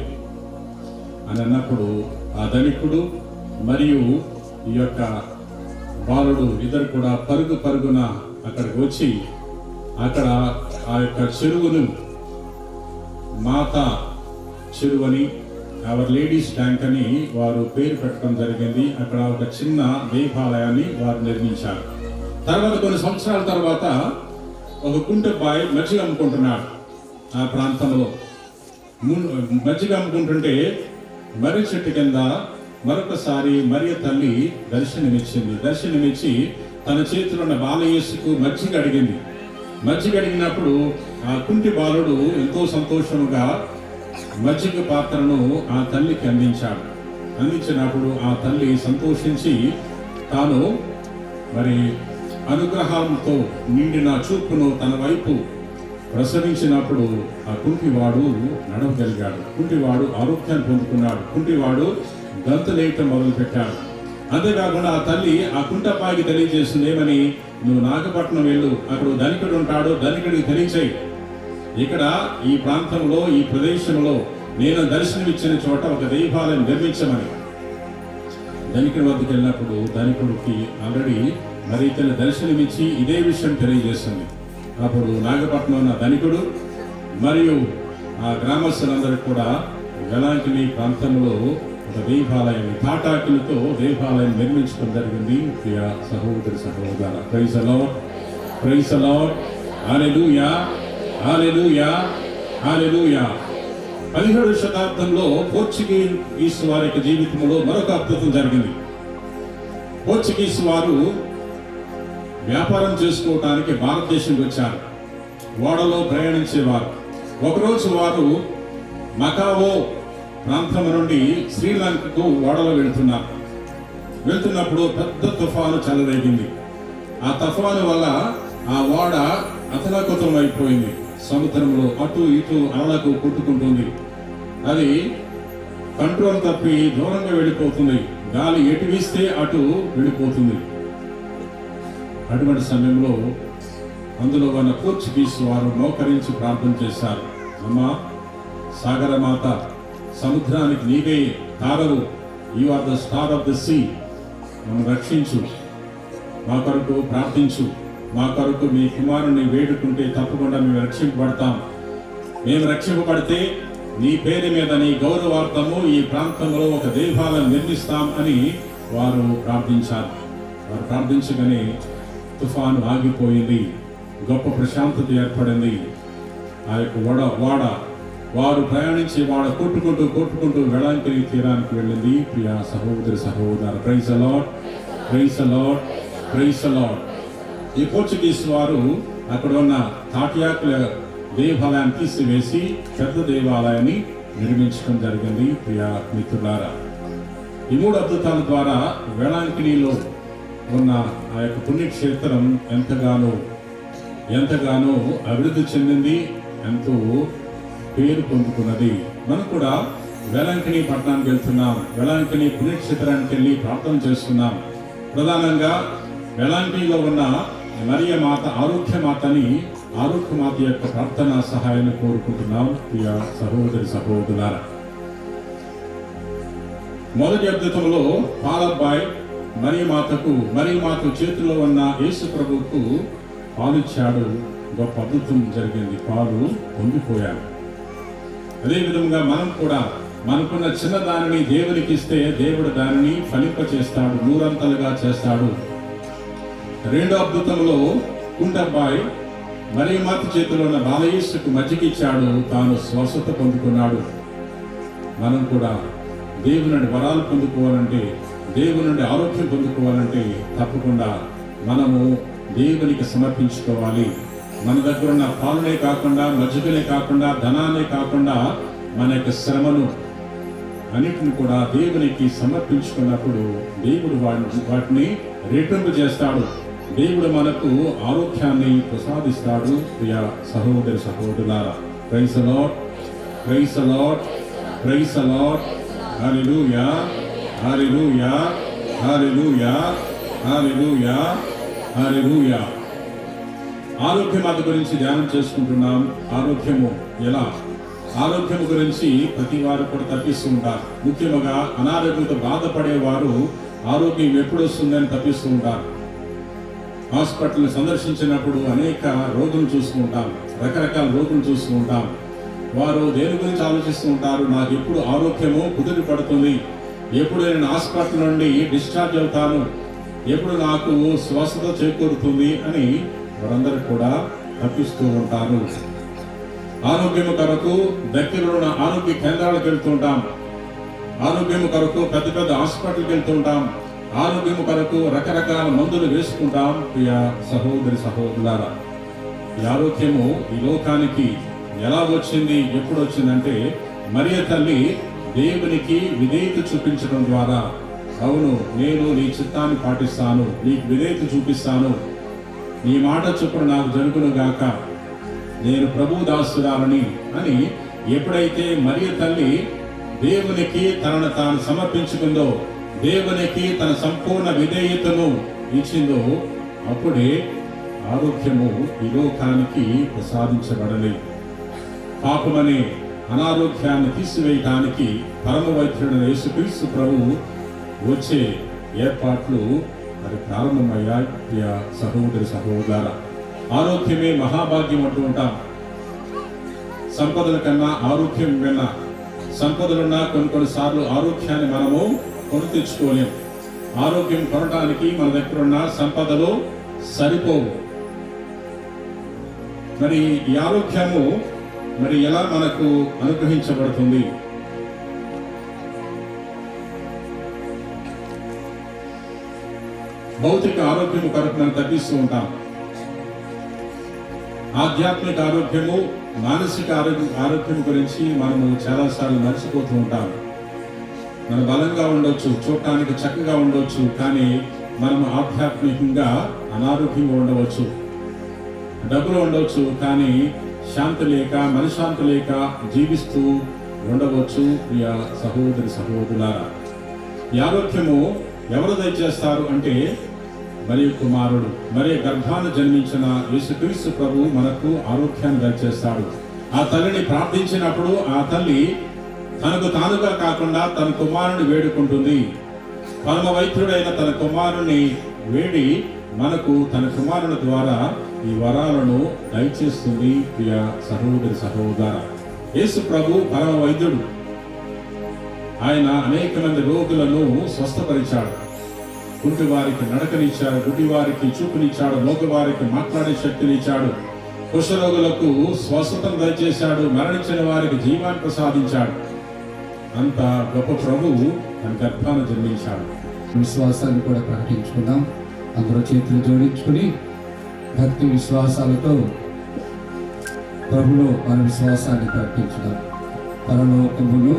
I: అని అన్నప్పుడు ఆ ధనికుడు మరియు ఈ యొక్క బాలుడు ఇద్దరు కూడా పరుగున అక్కడికి వచ్చి అక్కడ ఆ యొక్క చెరువును మాత చెరువని, అవర్ లేడీస్ ట్యాంక్ అని వారు పేరు పెట్టడం జరిగింది. అక్కడ ఒక చిన్న దేవాలయాన్ని వారు నిర్మించారు. తర్వాత కొన్ని సంవత్సరాల తర్వాత ఒక కుంటబ్బాయి మజ్జిగ అమ్ముకుంటున్నాడు. ఆ ప్రాంతంలో మజ్జిగ అమ్ముకుంటుంటే మర్రి చెట్టు కింద మరొకసారి మరియ తల్లి దర్శనమిచ్చి తన చేతిలో ఉన్న బాలయేసుకు మజ్జిగ అడిగింది. మజ్జిగ అడిగినప్పుడు ఆ కుంటి బాలుడు ఎంతో సంతోషముగా మజ్జిగ పాత్రను ఆ తల్లికి అందించినప్పుడు ఆ తల్లి సంతోషించి తాను మరి అనుగ్రహాలతో నిండిన చూపును తన వైపు ప్రసరించినప్పుడు ఆ కుంటివాడు నడవగలిగాడు. కుంటివాడు ఆరోగ్యాన్ని పొందుకున్నాడు. కుంటివాడు గంతులేయటం మొదలుపెట్టాడు. అంతేకాకుండా ఆ తల్లి ఆ కుంటబ్బాయికి తెలియజేస్తుంది, ఏమని, నువ్వు నాగపట్నం వెళ్ళు, అక్కడ ధనికుడు ఉంటాడు, ధనికుడికి తెలియచేయి, ఇక్కడ ఈ ప్రాంతంలో ఈ ప్రదేశంలో నేను దర్శనమిచ్చిన చోట ఒక దేవాలయం నిర్మించమని. ధనికుడి వద్దకు వెళ్ళినప్పుడు ధనికుడికి ఆల్రెడీ మరి తన దర్శనమిచ్చి ఇదే విషయం తెలియజేస్తుంది. అప్పుడు నాగపట్నం ఉన్న ధనికుడు మరియు ఆ గ్రామస్తులందరూ కూడా వెలంకిని ప్రాంతంలో ఒక దేవాలయం తాటాకులతో దేవాలయం నిర్మించడం జరిగింది. ప్రియ సహోదరి సహోదర, praise the lord, praise the lord, hallelujah, hallelujah, hallelujah. 17వ శతాబ్దంలో పోర్చుగీస్ వారి యొక్క జీవితంలో మరొక అద్భుతం జరిగింది. పోర్చుగీస్ వారు వ్యాపారం చేసుకోవటానికి భారతదేశంకి వచ్చారు. ఓడలో ప్రయాణించేవారు. ఒకరోజు వారు మకావో ప్రాంతం నుండి శ్రీలంకకు ఓడలో వెళ్తున్నప్పుడు పెద్ద తుఫాను చెలరేగింది. ఆ తుఫాను వల్ల ఆ ఓడ అతలాకుతలం అయిపోయింది. సముద్రంలో అటు ఇటు అలలకు కొట్టుకుంటుంది. అది కంట్రోల్ తప్పి దూరంగా వెళ్ళిపోతుంది. గాలి ఎటు వీస్తే అటు వెళ్ళిపోతుంది. అటువంటి సమయంలో అందులో ఉన్న పోర్చుగీస్ వారు మోకరించి ప్రార్థన చేశారు. అమ్మా సాగరమాత, సముద్రానికి నీవే తారవు, you are the star of the sea, నన్ను రక్షించు, మా కొరకు ప్రార్థించు, మా కొరకు మీ కుమారుని వేడుకుంటే తప్పకుండా మేము రక్షింపబడతాం. మేము రక్షింపబడితే నీ పేరు మీద నీ గౌరవార్థము ఈ ప్రాంతంలో ఒక దేవాలయం నిర్మిస్తాం అని వారు ప్రార్థించారు. వారు ప్రార్థించగానే తుఫాను ఆగిపోయింది, గొప్ప ప్రశాంతత ఏర్పడింది. ఆ యొక్క వారు ప్రయాణించి వాడ కొట్టుకుంటూ వెళంకిని తీరానికి వెళ్ళింది. ప్రియా సహోదరి సహోదరు, praise the lord, praise the lord, praise the lord. ఈ పోర్చుగీస్ వారు అక్కడ ఉన్న తాటియాకుల దేవాలయాన్ని తీసివేసి పెద్ద దేవాలయాన్ని నిర్మించడం జరిగింది. ప్రియా మిత్రులారా, ఈ 3 అద్భుతాల ద్వారా వేళాంకిణిలో ఉన్న ఆ యొక్క పుణ్యక్షేత్రం ఎంతగానో అభివృద్ధి చెందింది, ఎంతో పేరు పొందుతున్నది. మనం కూడా వేళాంకిణి పట్టణానికి వెళ్తున్నాం, వేళాంకిణి పుణ్యక్షేత్రానికి వెళ్ళి ప్రార్థన చేస్తున్నాం. ప్రధానంగా వేళాంకిణిలో ఉన్న మరియ మాత, ఆరోగ్యమాత యొక్క ప్రార్థనా సహాయాన్ని కోరుకుంటున్నాం. ప్రియ సహోదరి సహోదరులారా, మొదటి అద్భుతంలో పాలబ్బాయ్ మరియమాత చేతిలో ఉన్న యేసు ప్రభువుకు పాలిచ్చాడు. గొప్ప అద్భుతం జరిగింది, పాలు పొంగిపోయాడు. అదేవిధంగా మనం కూడా మనకున్న చిన్న దానిని దేవునికి ఇస్తే దేవుడు దానిని ఫలింప చేస్తాడు, 100 చేస్తాడు. రెండో అద్భుతంలో కుండబ్బాయి మరియమాత చేతిలో ఉన్న బాలయేసుకు మజ్జిగిచ్చాడు, తాను స్వస్థత పొందుకున్నాడు. మనం కూడా దేవుని నుండి వరాలు పొందుకోవాలంటే, దేవుని నుండి ఆరోగ్యం పొందుకోవాలంటే తప్పకుండా మనము దేవునికి సమర్పించుకోవాలి. మన దగ్గర ఉన్న పాలనే కాకుండా, మజ్జిగలే కాకుండా, ధనాన్ని కాకుండా, మన యొక్క శ్రమను అన్నిటిని కూడా దేవునికి సమర్పించుకున్నప్పుడు దేవుడు వాటిని రెట్టింపు చేస్తాడు. దేవుడు మనకు ఆరోగ్యాన్ని ప్రసాదిస్తాడు. ప్రియ సహోదరి సహోదరులారా, praise the lord, praise the lord, praise the lord. Hallelujah, hallelujah, hallelujah, hallelujah, hallelujah. ఆరోగ్యమాత గురించి ధ్యానం చేసుకుంటున్నాం. ఆరోగ్యము గురించి ప్రతి వారు కూడా తప్పిస్తూ ఉంటారు. ముఖ్యంగా అనారోగ్యంతో బాధపడేవారు ఆరోగ్యం ఎప్పుడు వస్తుందని తప్పిస్తూ ఉంటారు. హాస్పిటల్ని సందర్శించినప్పుడు అనేక రోగులు చూస్తూ ఉంటాం, రకరకాల రోగులు చూస్తూ ఉంటాం. వారు దేని గురించి ఆలోచిస్తూ ఉంటారు? నాకు ఎప్పుడు ఆరోగ్యము కుదిరి పడుతుంది, ఎప్పుడు నేను హాస్పిటల్ నుండి డిశ్చార్జ్ అవుతాను, ఎప్పుడు నాకు స్వస్థత చేకూరుతుంది అని వారందరూ కూడా తప్పిస్తూ ఉంటారు. ఆరోగ్యము కొరకు దగ్గరలో ఉన్న ఆరోగ్య కేంద్రాలకు వెళ్తుంటాం, ఆరోగ్యము కొరకు పెద్ద పెద్ద హాస్పిటల్కి వెళ్తుంటాం, ఆరోగ్యము కొరకు రకరకాల మందులు వేసుకుంటాం. ప్రియ సహోదరి సహోదరులారా, ఈ ఆరోగ్యము ఈ లోకానికి ఎలా వచ్చింది, ఎప్పుడు వచ్చిందంటే మరియ తల్లి దేవునికి విధేయత చూపించడం ద్వారా, అవును నేను నీ చిత్తాన్ని పాటిస్తాను, నీకు విధేయత చూపిస్తాను, నీ మాట చొప్పున నాకు జరుగును గాక, నేను ప్రభు దాసురాలని అని ఎప్పుడైతే మరియ తల్లి దేవునికి తనను తాను సమర్పించుకుందో, దేవునికి తన సంపూర్ణ విధేయతను ఇచ్చిందో, అప్పుడే ఆరోగ్యము ఈ లోకానికి ప్రసాదించబడలేదు. పాపమనే అనారోగ్యాన్ని తీసివేయటానికి పరమ వైద్యుడైన యేసుక్రీస్తు ప్రభువు వచ్చే ఏర్పాట్లు మరి ప్రారంభమయ్యాయి. ప్రియ సహోదరి సహోదరులారా, ఆరోగ్యమే మహాభాగ్యం అంటూ ఉంటాం. సంపదల కన్నా ఆరోగ్యం విన్నా, సంపదలున్నా కొన్నిసార్లు ఆరోగ్యాన్ని మనము కొని తెచ్చుకోలేం. ఆరోగ్యం కొనడానికి మన దగ్గర ఉన్న సంపదలు సరిపోవు. మరి ఈ ఆరోగ్యము మరి ఎలా మనకు అనుగ్రహించబడుతుంది? భౌతిక ఆరోగ్యము కొరకు మనం తగ్గిస్తూ ఉంటాం. ఆధ్యాత్మిక ఆరోగ్యము, మానసిక ఆరోగ్యం గురించి మనము చాలాసార్లు మర్చిపోతూ ఉంటాం. మనం బలంగా ఉండొచ్చు, చూడటానికి చక్కగా ఉండొచ్చు, కానీ మనము ఆధ్యాత్మికంగా అనారోగ్యంగా ఉండవచ్చు. డబ్బులు ఉండవచ్చు, కానీ శాంతి లేక మనశ్శాంతి లేక జీవిస్తూ ఉండవచ్చు. ప్రియ సహోదరి సహోదరులారా, ఈ ఆరోగ్యము ఎవరు దయచేస్తారు అంటే మరి కుమారుడు, మరి గర్భాన జన్మించిన యేసుక్రీస్తు ప్రభు మనకు ఆరోగ్యాన్ని దయచేస్తాడు. ఆ తల్లిని ప్రార్థించినప్పుడు ఆ తల్లి తనకు తానుగా కాకుండా తన కుమారుని వేడుకుంటుంది. పరమ వైద్యుడైన తన కుమారుని వేడి మనకు తన కుమారుని ద్వారా ఈ వరాలను దయచేస్తుంది. ప్రియ సహోదరి సహోదర, యేసు ప్రభు పరమ వైద్యుడు. ఆయన అనేక మంది రోగులను స్వస్థపరిచాడు. కుంటి వారికి నడకనిచ్చాడు, గుడ్డి వారికి చూపునిచ్చాడు, మూగవారికి మాట్లాడే శక్తినిచ్చాడు, కుష్ఠరోగులకు స్వస్థతను దయచేశాడు, మరణించిన వారికి జీవాన్ని ప్రసాదించాడు. అంత గొప్ప ప్రభువు తన గర్భాన జన్మించాడు.
E: విశ్వాసాన్ని కూడా ప్రకటించుకుందాం. అందరూ చేతులు జోడించుకుని భక్తి విశ్వాసాలతో ప్రభులో మన విశ్వాసాన్ని ప్రకటించుదాం. పరలోకమును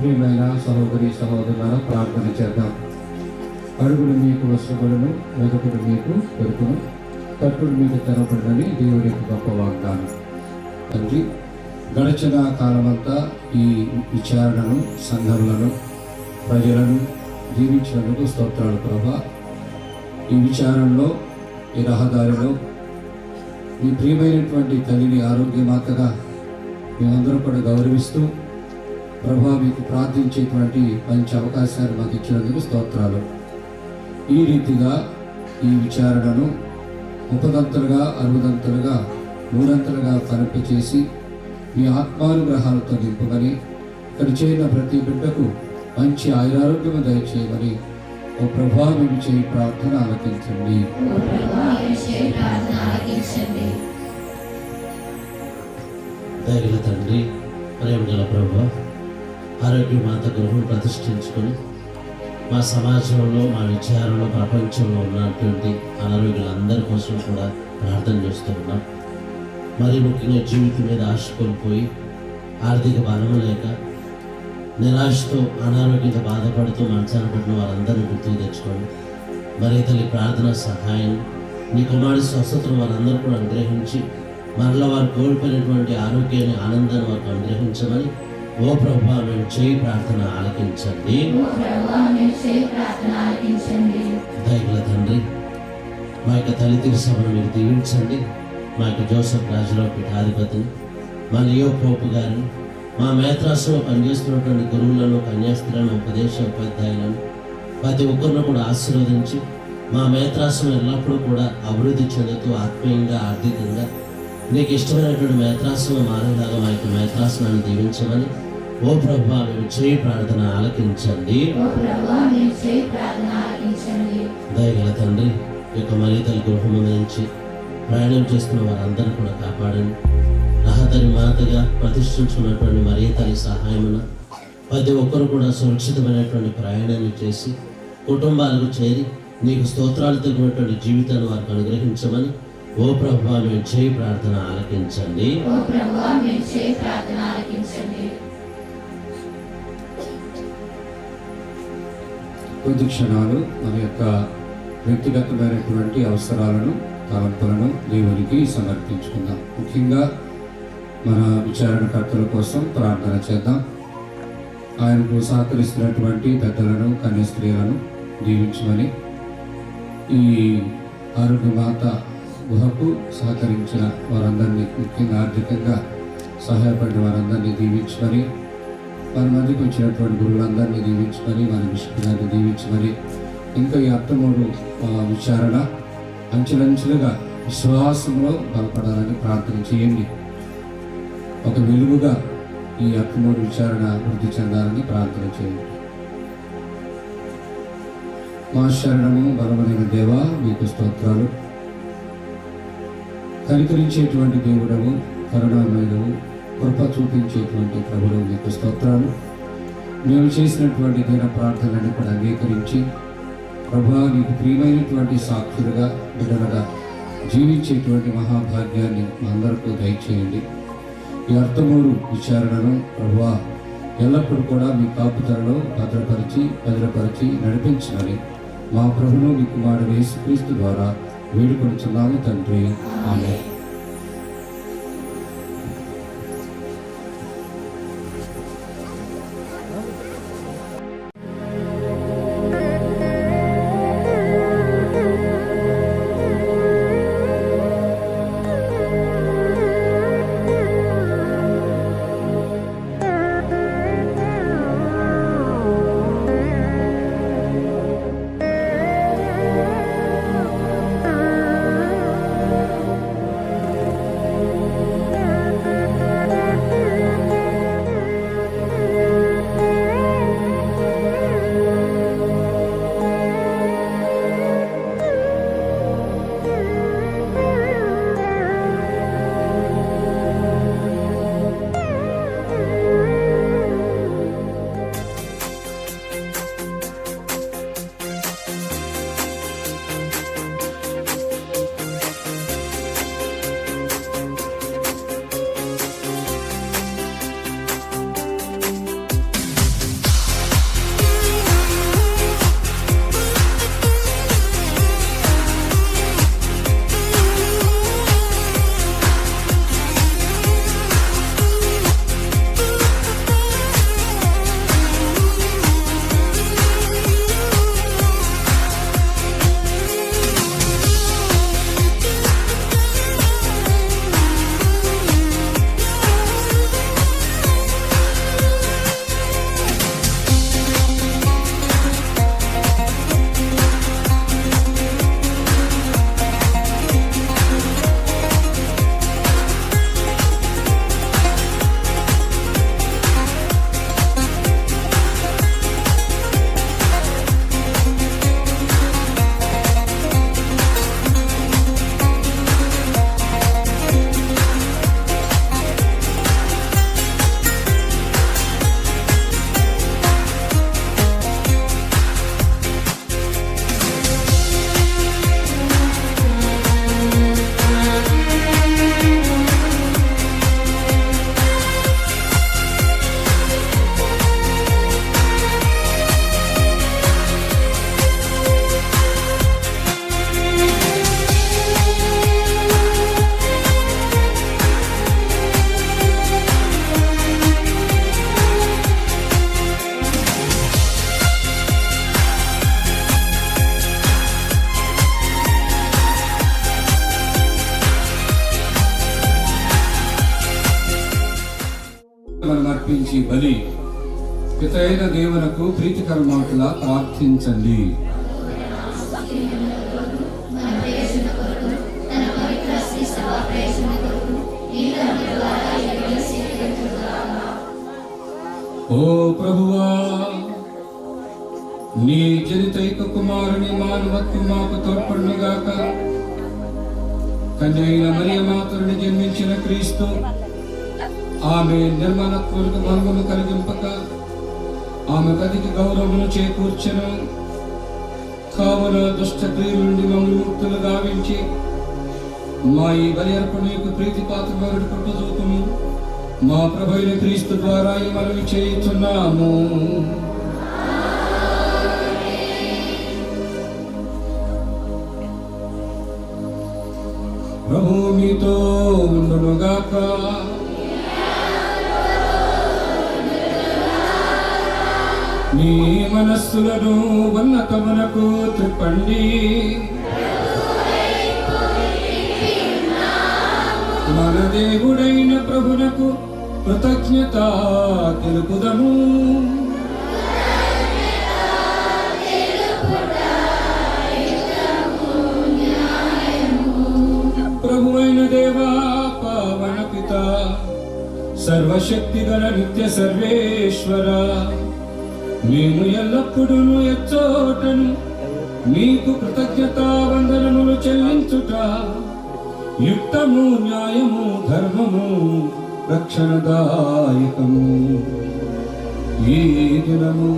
E: ప్రియమైన సహోదరి సహోదరులారా, ప్రార్థన చేద్దాం. అడుగులు మీకు వసగులను, వెతుకుడు మీకు దొరుకును, తట్టుడు మీకు తెరపడదని దేవుడి యొక్క గొప్ప వాగ్దానం. తండ్రి, గడిచిన కాలమంతా ఈ విచారణను, సంఘములను, ప్రజలను జీవించినందుకు స్తోత్రాలు ప్రభా. ఈ విచారణలో, ఈ రహదారిలో మీ ప్రియమైనటువంటి తల్లిని ఆరోగ్యమాతగా మేమందరూ కూడా గౌరవిస్తూ ప్రభా మీకు ప్రార్థించేటువంటి మంచి అవకాశాన్ని మాకు ఇచ్చినందుకు స్తోత్రాలు. ఈ రీతిగా ఈ విచారణను ఉపదంతలుగా, అరుదంతలుగా, మూడంతలుగా కనిపించేసి మీ ఆత్మానుగ్రహాలతో నింపమని, ఇక్కడ చేరిన ప్రతి బిడ్డకు మంచి ఆయురారోగ్యము దయచేయమని ఓ ప్రభా మేము చేయి ప్రార్థన ఆలకించండి.
J: దయగల తండ్రి, ప్రేమగల ప్రభువా, ఆరోగ్య మాత గృహం ప్రతిష్ఠించుకొని మా సమాజంలో, మా విచారంలో, ప్రపంచంలో ఉన్నటువంటి అనారోగ్యులందరి కోసం కూడా ప్రార్థన చేస్తూ ఉన్నాం. మరి ముఖ్యంగా జీవితం మీద ఆశ కోల్పోయి, ఆర్థిక బలం లేక, నిరాశతో అనారోగ్యంతో బాధపడుతూ మంచాన పడిన వారందరినీ గుర్తుకు తెచ్చుకోండి. మరి తల్లి ప్రార్థన సహాయం, నీ కుమారుడి స్వస్థతను వారందరూ కూడా అనుగ్రహించి మరలా వారు కోల్పోయినటువంటి ఆరోగ్యాన్ని, ఆనందాన్ని వారికి అనుగ్రహించమని ఓ ప్రభువా మేము చేయి ప్రార్థన ఆలకించండి. దయగల తండ్రి, మా యొక్క తల్లి సభను మీరు దీవించండి. మా యొక్క జోసఫ్ రాజురావు పీఠాధిపతిని, మా లియో పోపు గారిని, మా మేత్రాసులో పనిచేస్తున్నటువంటి గురువులను, కన్యాస్త్రులను, ఉపదేశ ఉపాధ్యాయులను ప్రతి ఒక్కరిని కూడా ఆశీర్వదించి మా మేత్రాసం ఎల్లప్పుడూ కూడా అభివృద్ధి చెందుతూ ఆత్మీయంగా, ఆర్థికంగా నీకు ఇష్టమైనటువంటి మేత్రాసనం మారేలాగా మా యొక్క మేత్రాసనాన్ని దీవించమని ఓ ప్రభువా మేము చేయి ప్రార్థన ఆలకించండి. దయగల తండ్రి, ఈ యొక్క మరీతల గృహం నుంచి ప్రయాణం చేస్తున్న వారందరూ కూడా కాపాడండి. రహదారి మాతగా ప్రతిష్ఠించుకున్నటువంటి మరీతలి సహాయమున ప్రతి ఒక్కరు కూడా సురక్షితమైనటువంటి ప్రయాణాన్ని చేసి కుటుంబాలకు చేరి నీకు స్తోత్రాలు తెలిపినటువంటి జీవితాన్ని వారికి అనుగ్రహించమని ఓ ప్రభువా మేము చేయి ప్రార్థన ఆలకించండి.
E: కొద్ది క్షణాలు మన యొక్క వ్యక్తిగతమైనటువంటి అవసరాలను, తలంపులను దేవునికి సమర్పించుకుందాం. ముఖ్యంగా మన విచారణకర్తల కోసం ప్రార్థన చేద్దాం. ఆయనకు సహకరిస్తున్నటువంటి పెద్దలను, కన్య స్త్రీలను దీవించమని, ఈ ఆరోగ్యమాత గుహకు సహకరించిన వారందరినీ, ముఖ్యంగా ఆర్థికంగా సహాయపడిన వారందరినీ దీవించమని, మన మధ్యకి వచ్చినటువంటి గురువులందరినీ దీవించమని, మన బిషప్ గారిని దీవించమని, ఇంకా ఈ అత్తమూరు విచారణ అంచెలంచెలుగా విశ్వాసంలో బలపడాలని ప్రార్థన చేయండి. ఒక వెలుగుగా ఈ అక్కిమూరు విచారణ వృద్ధి చెందాలని ప్రార్థన చేయండి. మా శరణము బలమైన దేవా, మీకు స్తోత్రాలు. కనికరించేటువంటి దేవుడవు, కరుణామయుడవు, కృప చూపించేటువంటి ప్రభుడవు, మీకు స్తోత్రాలు. మేము చేసినటువంటి దీన ప్రార్థనలను కూడా అంగీకరించి ప్రభువా, నీకు ప్రియమైనటువంటి సాక్షులుగా బిడ్డలుగా జీవించేటువంటి మహాభాగ్యాన్ని మా అందరికీ దయచేయండి. ఈ అర్థమూరు విచారణను ప్రభువా ఎల్లప్పుడూ కూడా మీ కాపుదలలో భద్రపరిచి నడిపించాలి. మా ప్రభును మీ కుమారుడు యేసుక్రీస్తు ద్వారా వేడుకొనుచున్నాము తండ్రి, ఆమేన్.
K: అర్పించి బలి పితైన దేవునకు ప్రీతికరమాటలా ప్రార్థించండి. ఓ ప్రభువా, నీ జనితైక కుమారుని మానవత్వం మాకు తోడ్పడునుగాక. కన్యైన మరియ మాతరుని జన్మించిన క్రీస్తు ఆమె నిర్మలత్వలకు భంగము కలిగింపక ఆమె గదికి గౌరవమును చేకూర్చెను. కావున దుష్ట క్రియల నుండి మమ్మల్ని ముక్తులు గావించి మా ఈ బలి అర్పణకు ప్రీతిపాత్రమైన కృపజూపుము. మా ప్రభువైన క్రీస్తు ద్వారా ఈ మనవి చేయుచున్నాము. ప్రభువు మీతో ఉండునుగాక. మీ మనస్సులను ఉన్నతమునకు త్రిప్పండి. మన దేవుడైన ప్రభునకు కృతజ్ఞత తెలుపుదము. సర్వశక్తి గల నిత్య సర్వేశ్వర, మేము ఎల్లప్పుడూ ఎచ్చోటను నీకు కృతజ్ఞతా వందనములు చెల్లించుట యుక్తము, న్యాయము, ధర్మము, రక్షణదాయకము. ఈ దినము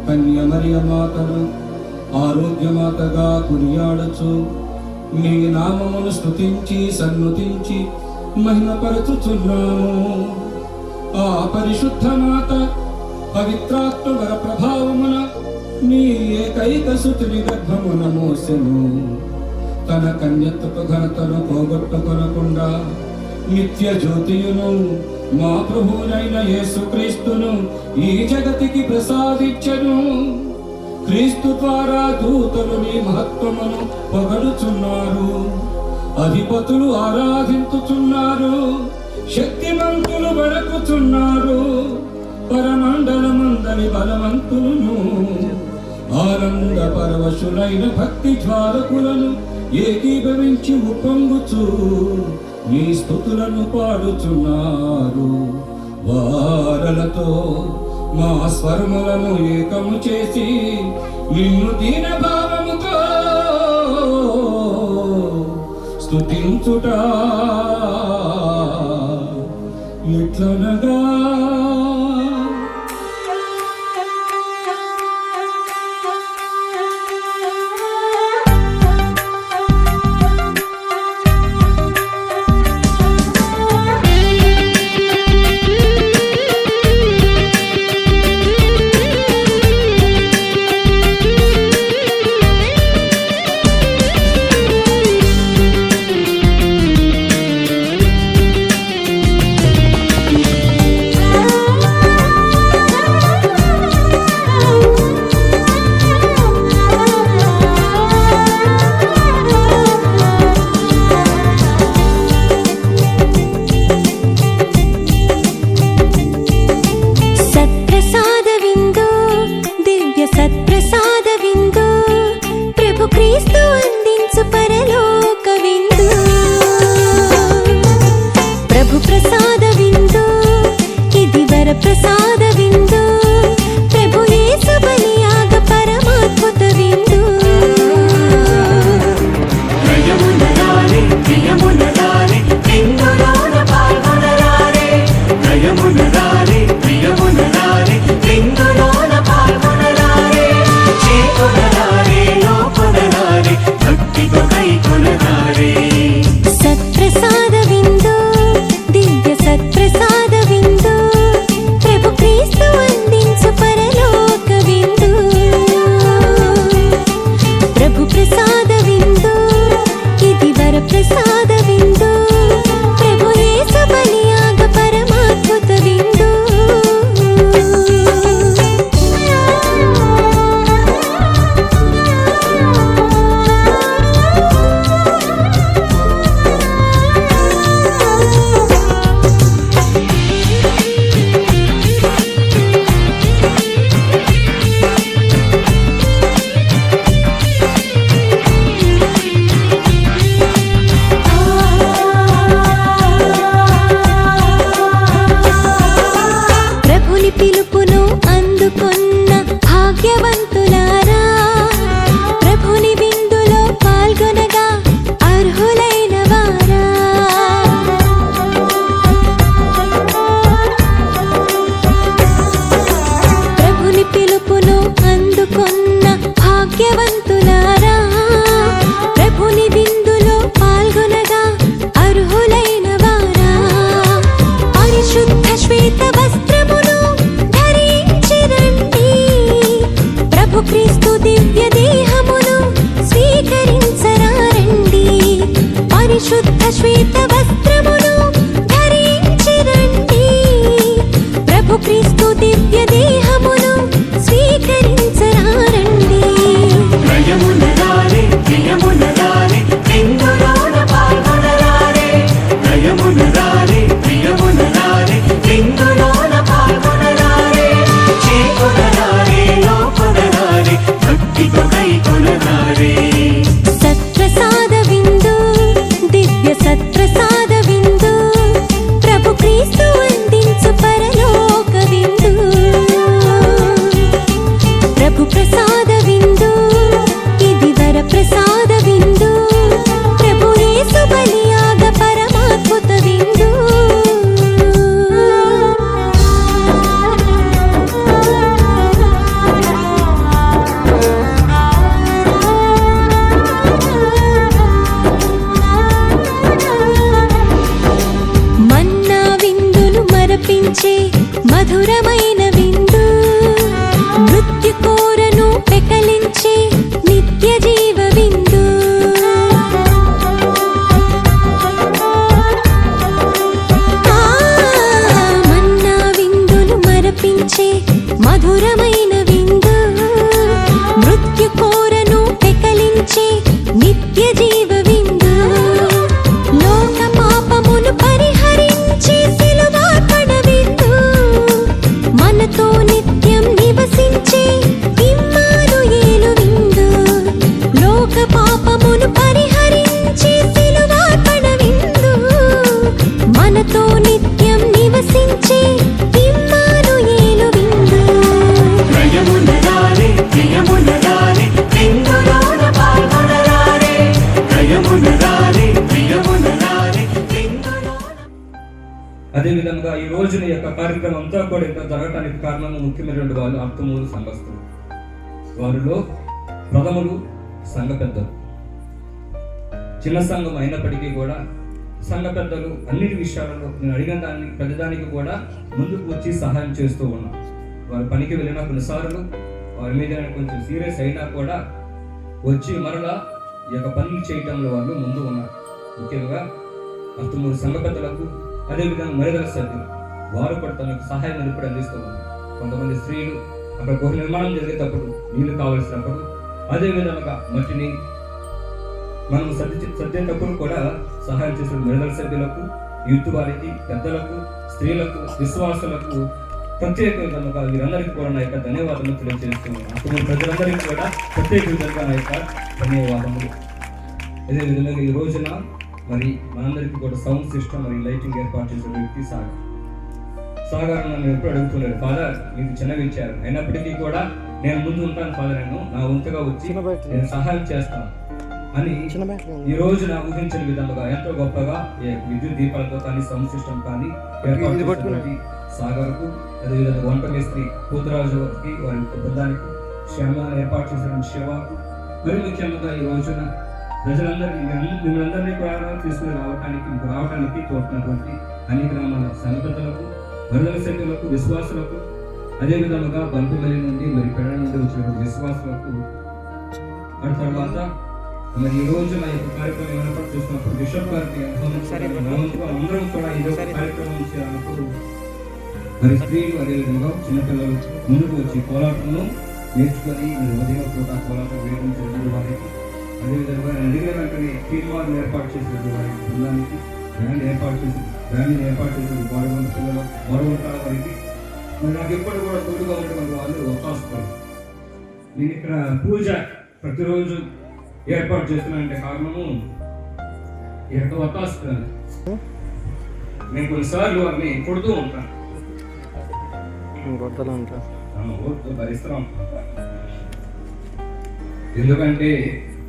K: కన్య మరియ మాతను ఆరోగ్యమాతగా కొనియాడచ్చు నీ నామమును స్తుతించి సన్నుతించి మహిమపరచుచున్నాము. ఆ పరిశుద్ధ మాత పవిత్రాత్మ వర ప్రభావమున నీ ఏకైక సుతుని గర్భమున మోసెను. తన కన్యత్వ ఘనతను పోగొట్టుకొనకుండా నిత్య జ్యోతియును మా ప్రభువునైన యేసుక్రీస్తును ఈ జగతికి ప్రసాదించెను. క్రీస్తు ద్వారా దూతలు నీ మహత్వమును పొగడుచున్నారు, అధిపతులు ఆరాధించుచున్నారు, శక్తిమంతులు వణకుచున్నారు, పరమండలమందలి బలవంతులను ఆనంద పరవశులైన భక్తి జ్వాలకులను ఏకీభవించి ఉప్పొంగుచు నీ స్తుతులను పాడుచున్నారు. వారలతో మా స్వరములను ఏకము చేసి నిన్ను దీన భావముతో స్తుతించుట ఎట్లనగా
F: అదేవిధంగా ఈ రోజున యొక్క కార్యక్రమం అంతా కూడా ఇంత జరగడానికి కారణం ముఖ్యమైనటువంటి వాళ్ళు అర్థమూలు సంఘస్థులు. వారిలో ప్రథములు సంఘ పెద్దలు. చిన్న సంఘం అయినప్పటికీ కూడా సంఘ పెద్దలు అన్నిటి విషయాలలో నేను అడిగిన దాన్ని ప్రతిదానికి కూడా ముందుకు వచ్చి సహాయం చేస్తూ ఉన్నారు. వారి పనికి వెళ్ళిన కొన్నిసార్లు వారి మీద కొంచెం సీరియస్ అయినా కూడా వచ్చి మరలా ఈ యొక్క పనులు చేయటంలో వాళ్ళు ముందు ఉన్నారు. ముఖ్యంగా అర్థమూలు సంఘ పెద్దలకు, అదేవిధంగా మరిదల సభ్యులు వారు కూడా తమకు సహాయం ఎప్పుడు అందిస్తూ ఉన్నారు. కొంతమంది స్త్రీలు అక్కడ గృహ నిర్మాణం జరిగేటప్పుడు నీళ్లు కావలసినప్పుడు, అదేవిధంగా మట్టిని మనం సర్దేటప్పుడు కూడా సహాయం చేసిన మరిదల సభ్యులకు, యూత్ వారికి, పెద్దలకు, స్త్రీలకు, విశ్వాసులకు ప్రత్యేక విధంగా వీరందరికీ కూడా నా యొక్క ధన్యవాదాలు తెలియజేస్తున్నాను. అప్పుడు ప్రజలందరికీ కూడా ప్రత్యేక విధంగా నా యొక్క ధన్యవాదములు. అదే విధంగా ఈ రోజున మరి మనందరికీ కూడా సౌండ్ సిస్టమ్ మరియు లైటింగ్ ఏర్పాటు చేసిన వ్యక్తి సాగర్ నన్ను ఎప్పుడు అడుగుతున్నాడు, ఫాదర్ మీకు చిన్నవి ఇచ్చారు, అయినప్పటికీ కూడా నేను ముందు ఉంటాను ఫాదర్, నా వంతుగా వచ్చి నేను సహాయం చేస్తాను అని ఈ రోజున ఊహించిన విధంగా ఎంతో గొప్పగా విద్యుత్ దీపాలతో కానీ సౌండ్ సిస్టమ్ కానీ ఏర్పాటు సాగర్కు, అదేవిధంగా వంట మేస్త్రి పూతరాజుకి, వారి బృందానికి, శ్యామ ఏర్పాటు చేసిన శివకు, మరి ముఖ్యంగా ఈ రోజున మిమ్మల్ందరినీ కూడా తీసుకుని రావడానికి తోడుతున్నటువంటి అన్ని గ్రామాల సంఘటనలకు, మరుదల శక్తులకు, విశ్వాసులకు, అదేవిధంగా బంటుమల్లి నుండి మరి పెడ నుండి వచ్చిన విశ్వాసులకు, ఆ తర్వాత మరి ఈ రోజు నా యొక్క కార్యక్రమం ఏర్పాటు చేసినప్పుడు బిషప్ గారికి అందరం కూడా ఈ కార్యక్రమం చేయాలన్నప్పుడు మరి స్త్రీలు, అదేవిధంగా చిన్నపిల్లలు ముందుకు వచ్చి కోలాటంలో నేర్చుకొని ఉదయం పూట కోలాటం వేయడం జరిగిన వారికి, అదేవిధంగా అడిగిన వెంటనే తీర్మానం ఏర్పాటు చేసిన వారికి, బృందానికి బ్యాండ్ ఏర్పాటు చేసిన బాడగొండ పిల్లలు బాడగొంటాల వారికి మరి నాకు ఎప్పుడు కూడా తోడుగా ఉన్నటువంటి వాళ్ళు అవకాశపడరు. నేను ఇక్కడ పూజ ప్రతిరోజు ఏర్పాటు చేస్తున్నానంటే కారణము ఈ యొక్క అవకాశం. నేను కొన్నిసార్లు వారిని కొడుతూ ఉంటాను, భరిస్తున్నాం. ఎందుకంటే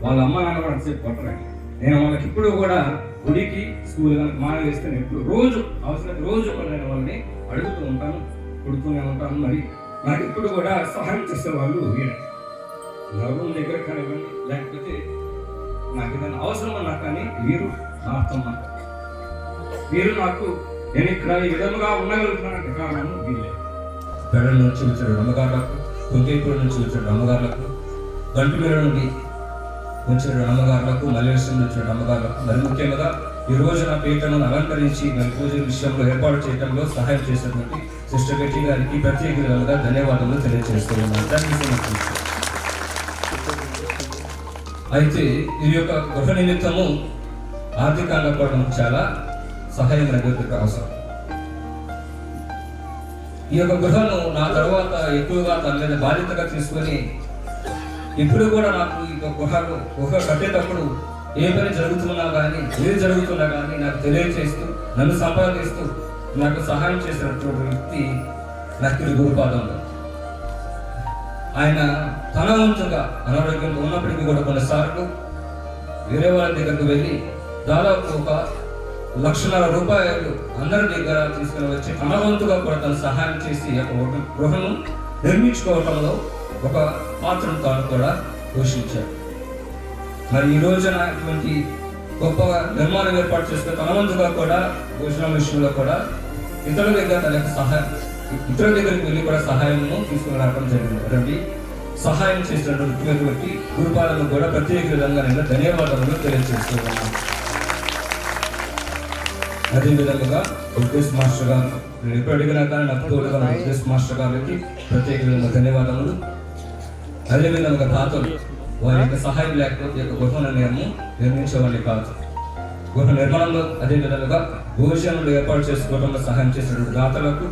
F: వాళ్ళ అమ్మ నాన్న కూడా అంతసేపు కొట్టరండి. నేను వాళ్ళకి ఇప్పుడు కూడా గుడికి స్కూల్ కనుక మానేస్తే ఎప్పుడు రోజు అవసరం రోజు నేను వాళ్ళని అడుగుతూ ఉంటాను, కొడుతూనే ఉంటాను. మరి నాకు ఇప్పుడు కూడా సహాయం చేసే వాళ్ళు వీళ్ళ ఎవరు దగ్గర కానివ్వండి, లేకపోతే నాకు ఏదైనా అవసరం అన్నా కానీ వీరు నా అర్థమ్మ, వీరు నాకు నేను ఇక్కడ ఈ విధంగా ఉండగలుగుతున్నానంటే కారణం వీళ్ళే. పెడల నుంచి వచ్చిన అమ్మగారులకు, కుంకేపూర్ నుంచి వచ్చిన అమ్మగారులకు, గంటుమీర నుండి వచ్చిన అమ్మగారులకు, మలేషియా నుంచి వచ్చిన అమ్మగారులకు, మరి ముఖ్యంగా ఈ రోజు నా పీఠను అలంకరించి మరి పూజ విషయంలో ఏర్పాటు చేయడంలో సహాయం చేసినటువంటి సిస్టర్ బెట్టి గారికి ప్రత్యేక విధంగా ధన్యవాదాలు తెలియజేస్తున్నాను. అయితే ఈ యొక్క గృహ నిమిత్తము ఆర్థికంగా కూడా మనకు చాలా సహాయం అనేది అవసరం. ఈ యొక్క గృహను నా తర్వాత ఎక్కువగా తన మీద బాధ్యతగా తీసుకొని ఇప్పుడు కూడా నాకు ఈ గుహ కట్టేటప్పుడు ఏ పని జరుగుతున్నా కానీ, ఏది జరుగుతున్నా కానీ నాకు తెలియజేస్తూ, నన్ను సంపాదిస్తూ నాకు సహాయం చేసినటువంటి వ్యక్తి నక్కిలి గురుపాదంలో. ఆయన తన వంతుగా అనారోగ్యంతో ఉన్నప్పటికీ కూడా కొన్నిసార్లు వేరే వాళ్ళ దగ్గరకు వెళ్ళి దాదాపు 1,00,000 రూపాయలు అందరి దగ్గర తీసుకుని వచ్చి తన వంతుగా కూడా తను సహాయం చేసి ఒక గృహను నిర్మించుకోవడంలో ఒక పాత్రను తాను కూడా పోషించాడు. మరి ఈ రోజున ఇటువంటి గొప్ప నిర్మాణం ఏర్పాటు చేసుకుని తన వంతుగా కూడా భోజనం విషయంలో కూడా ఇతరుల దగ్గర తన యొక్క ఇతరుల దగ్గరికి వెళ్ళి కూడా సహాయము తీసుకుని రావడం జరిగింది. సహాయం చేసినటువంటి గురుపాలను కూడా ప్రత్యేక విధంగా నేను ధన్యవాదాలు తెలియజేస్తున్నాను. అదేవిధంగా వెంకటేష్ మాస్టర్ గారు నేను ఎప్పుడు అడిగినా కానీ నాకు తోడుగా వెంకటేష్ మాస్టర్ గారికి ప్రత్యేక విధంగా ధన్యవాదములు. అదేవిధంగా తాతలు వారి యొక్క సహాయం లేకపోతే గృహ నిర్మించేవాళ్ళని కాదు. గృహ నిర్మాణంలో అదేవిధంగా భోజనంలో ఏర్పాటు చేసుకోవడంలో సహాయం చేసినటువంటి దాతలకు,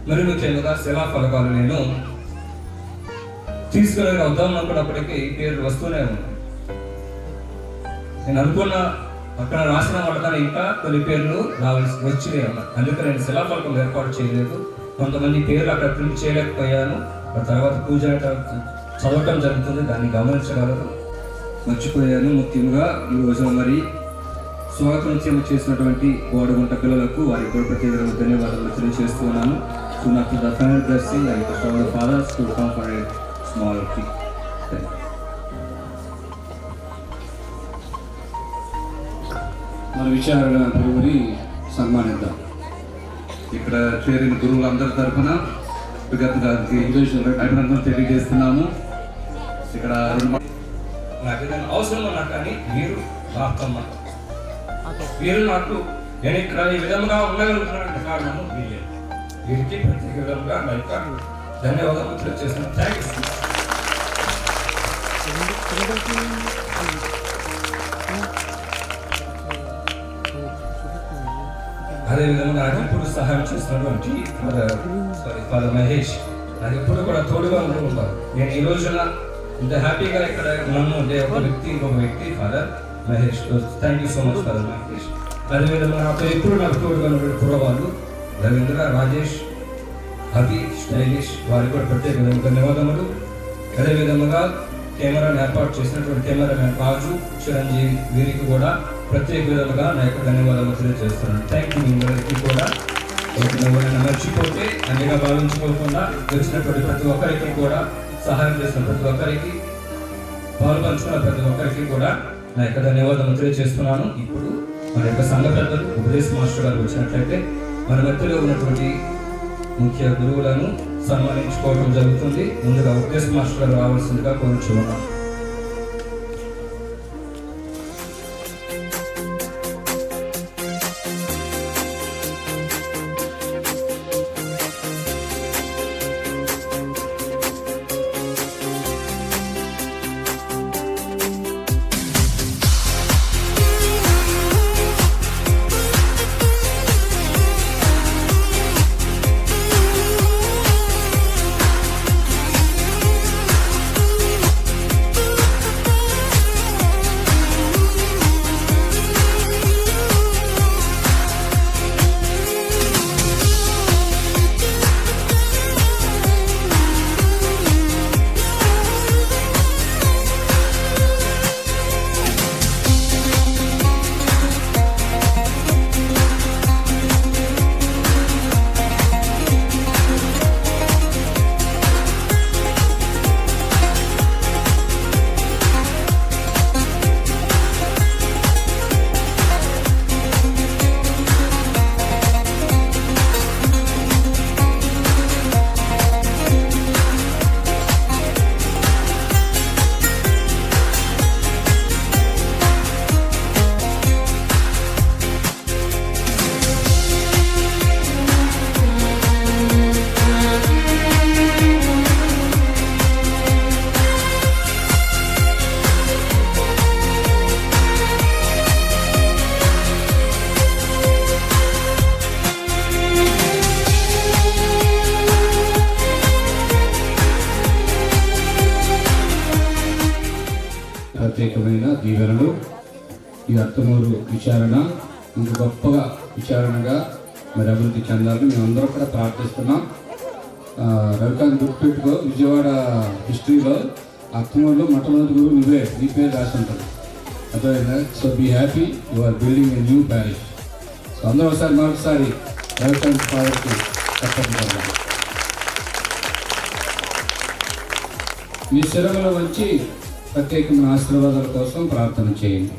F: మరి ముఖ్యంగా శిలా ఫలకాలు నేను తీసుకుని వద్దాం అనుకున్నప్పటికీ పేర్లు వస్తూనే ఉన్నాయి. నేను అనుకున్న అక్కడ రాసిన వాళ్ళకన్నా ఇంకా కొన్ని పేర్లు వచ్చినాయి అన్నమాట. అందుకని నేను శిలాఫలకం ఏర్పాటు చేయలేదు. కొంతమంది పేర్లు అక్కడ ప్రింట్ చేయలేకపోయాను. ఆ తర్వాత పూజ చదవటం జరుగుతుంది, దాన్ని గమనించగలరు. మర్చిపోయాను. ముఖ్యంగా ఈ రోజున మరి
K: స్వాతంత్ర్యం చేసినటువంటి బోడగుంట పిల్లలకు వారికి కూడా ప్రత్యేకంగా ధన్యవాదాలు తెలియజేస్తున్నాను. So now to the final blessing, I request all the fathers to come for a small tea. Thank you.
L: మన విచారణ గురువుని సన్మానిద్దాం. ఇక్కడ చేరిన గురువులందరి తరఫున విగత్ గారికి అభినందనలు తెలియజేస్తున్నాము. ఇక్కడ
K: నాకు ఏదైనా అవసరం ఉన్నా కానీ మీరు రాకమ్మ, మీరు నాకు నేను ఇక్కడ ఈ విధంగా ఉండగలుగుతున్నటువంటి కారణము మీరే. వీరికి ప్రత్యేక విధంగా నా యొక్క ధన్యవాదాలు తెలియజేస్తున్నాను. Thank you. అదేవిధంగా నాకు ఎప్పుడు సహాయం చేసినటువంటి ఫాదర్ మహేష్ నాకు ఎప్పుడు కూడా తోడుగా ఉంటున్నారు. నేను ఈ రోజున ఇంత హ్యాపీగా ఇక్కడ ఉన్నాను అంటే ఇంకొక వ్యక్తి father Mahesh. Thank you so much father Mahesh. అదేవిధంగా నాతో ఎప్పుడు నాకు తోడుగా ఉన్నటువంటి కుర్రవాళ్ళు రవీంద్ర, రాజేష్, అభి, స్టైలిష్ వారికి కూడా ప్రత్యేక ధన్యవాదములు. అదేవిధంగా కెమెరాను ఏర్పాటు చేసినటువంటి కెమెరామెన్ రాజు, చిరంజీవి వీరికి కూడా ప్రత్యేక విధంగా నా యొక్క ధన్యవాదాలు తెలియజేస్తున్నాను. Thank you. అందరికీ కూడా ఎవరైనా మర్చిపోతే అన్నిగా భావించుకోకుండా తెలిసినటువంటి ప్రతి ఒక్కరికి కూడా సహాయం చేసిన ప్రతి ఒక్కరికి పాల్పంచుకున్న ప్రతి ఒక్కరికి కూడా నా యొక్క ధన్యవాదాలు తెలియజేస్తున్నాను. ఇప్పుడు మన యొక్క సంఘ పెద్దలు ఉపదేశ్ మాస్టర్ గారు వచ్చినట్లయితే మన మధ్యలో ఉన్నటువంటి ముఖ్య గురువులను సన్మానించుకోవడం జరుగుతుంది. ముందుగా ఉపదేశ్ మాస్టర్ గారు రావాల్సిందిగా కోరుచున్నాం.
L: ప్రత్యేకమైన దీవెనలు ఈ అత్తమూరు విచారణ ఇంత గొప్పగా విచారణగా మరి అభివృద్ధి చెందాలని మేమందరం కూడా ప్రార్థిస్తున్నాం. రవికాంత్ గుర్తుపెట్టుకో, విజయవాడ హిస్టరీలో అత్తమూరులో మొట్టమొదటి గురువు నువ్వే, నీ పేరు రాసి ఉంటుంది. అర్థమైందా? So be happy, you are building a new parish. So అందరూ మరొకసారి రవికాంత్ ఫాదర్కి తప్పకుండా మీ శిరములో వచ్చి ప్రత్యేకమైన ఆశీర్వాదాల కోసం ప్రార్థన చేయండి.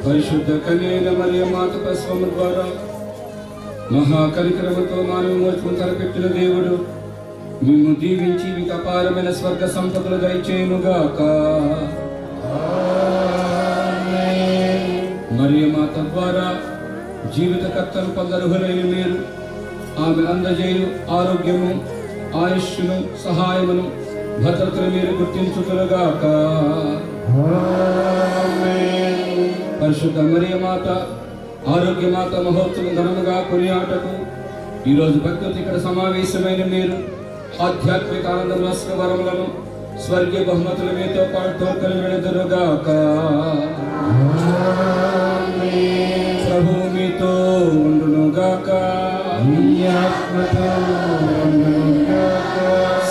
L: పరిశుద్ధ కన్యైన మరియ మాత ప్రసవము ద్వారా మహాకరికరముతో మానవ మోచము తలపెట్టిన దేవుడు మిమ్ము దీవించి మీకు అపారమైన స్వర్గ సంపదలు దయచేయునుగాక. మరియ మాత ద్వారా జీవితకర్తను పొందర్హులైన మీరు ఆమె అందజేయు ఆరోగ్యము, ఆయుష్ను, సహాయమును, భద్రతను మీరు గుర్తించుతురుగాక. పరిశుద్ధ మరియ మాత, ఆరోగ్య మాత మహోత్సవం ఘనముగా కొనియాటకు ఈరోజు భక్తులు ఇక్కడ సమావేశమైన మీరు ఆధ్యాత్మిక ఆనందం, వరములను, స్వర్గీయ బహుమతుల మీతో పాటు తోకలు వెళుదురుగాక. ప్రభు మీతో ఉండునుగాక.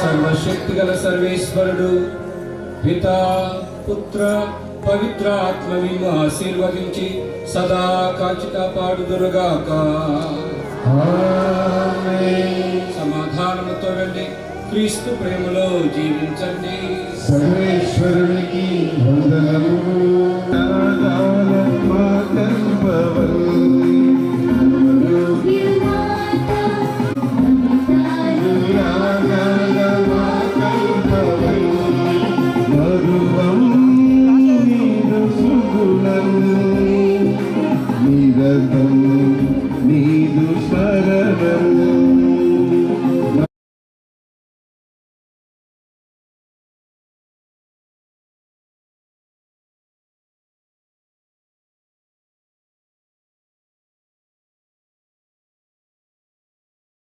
L: సర్వశక్తి గల సర్వేశ్వరుడు పితా, పుత్ర,
K: పవిత్రాత్మ నిన్ను ఆశీర్వదించి సదా కాచి కాపాడుదురుగాక. సమాధానముతో వెళ్ళి క్రీస్తు ప్రేమలో జీవించండి.
M: సర్వేశ్వరునికి వందనములు.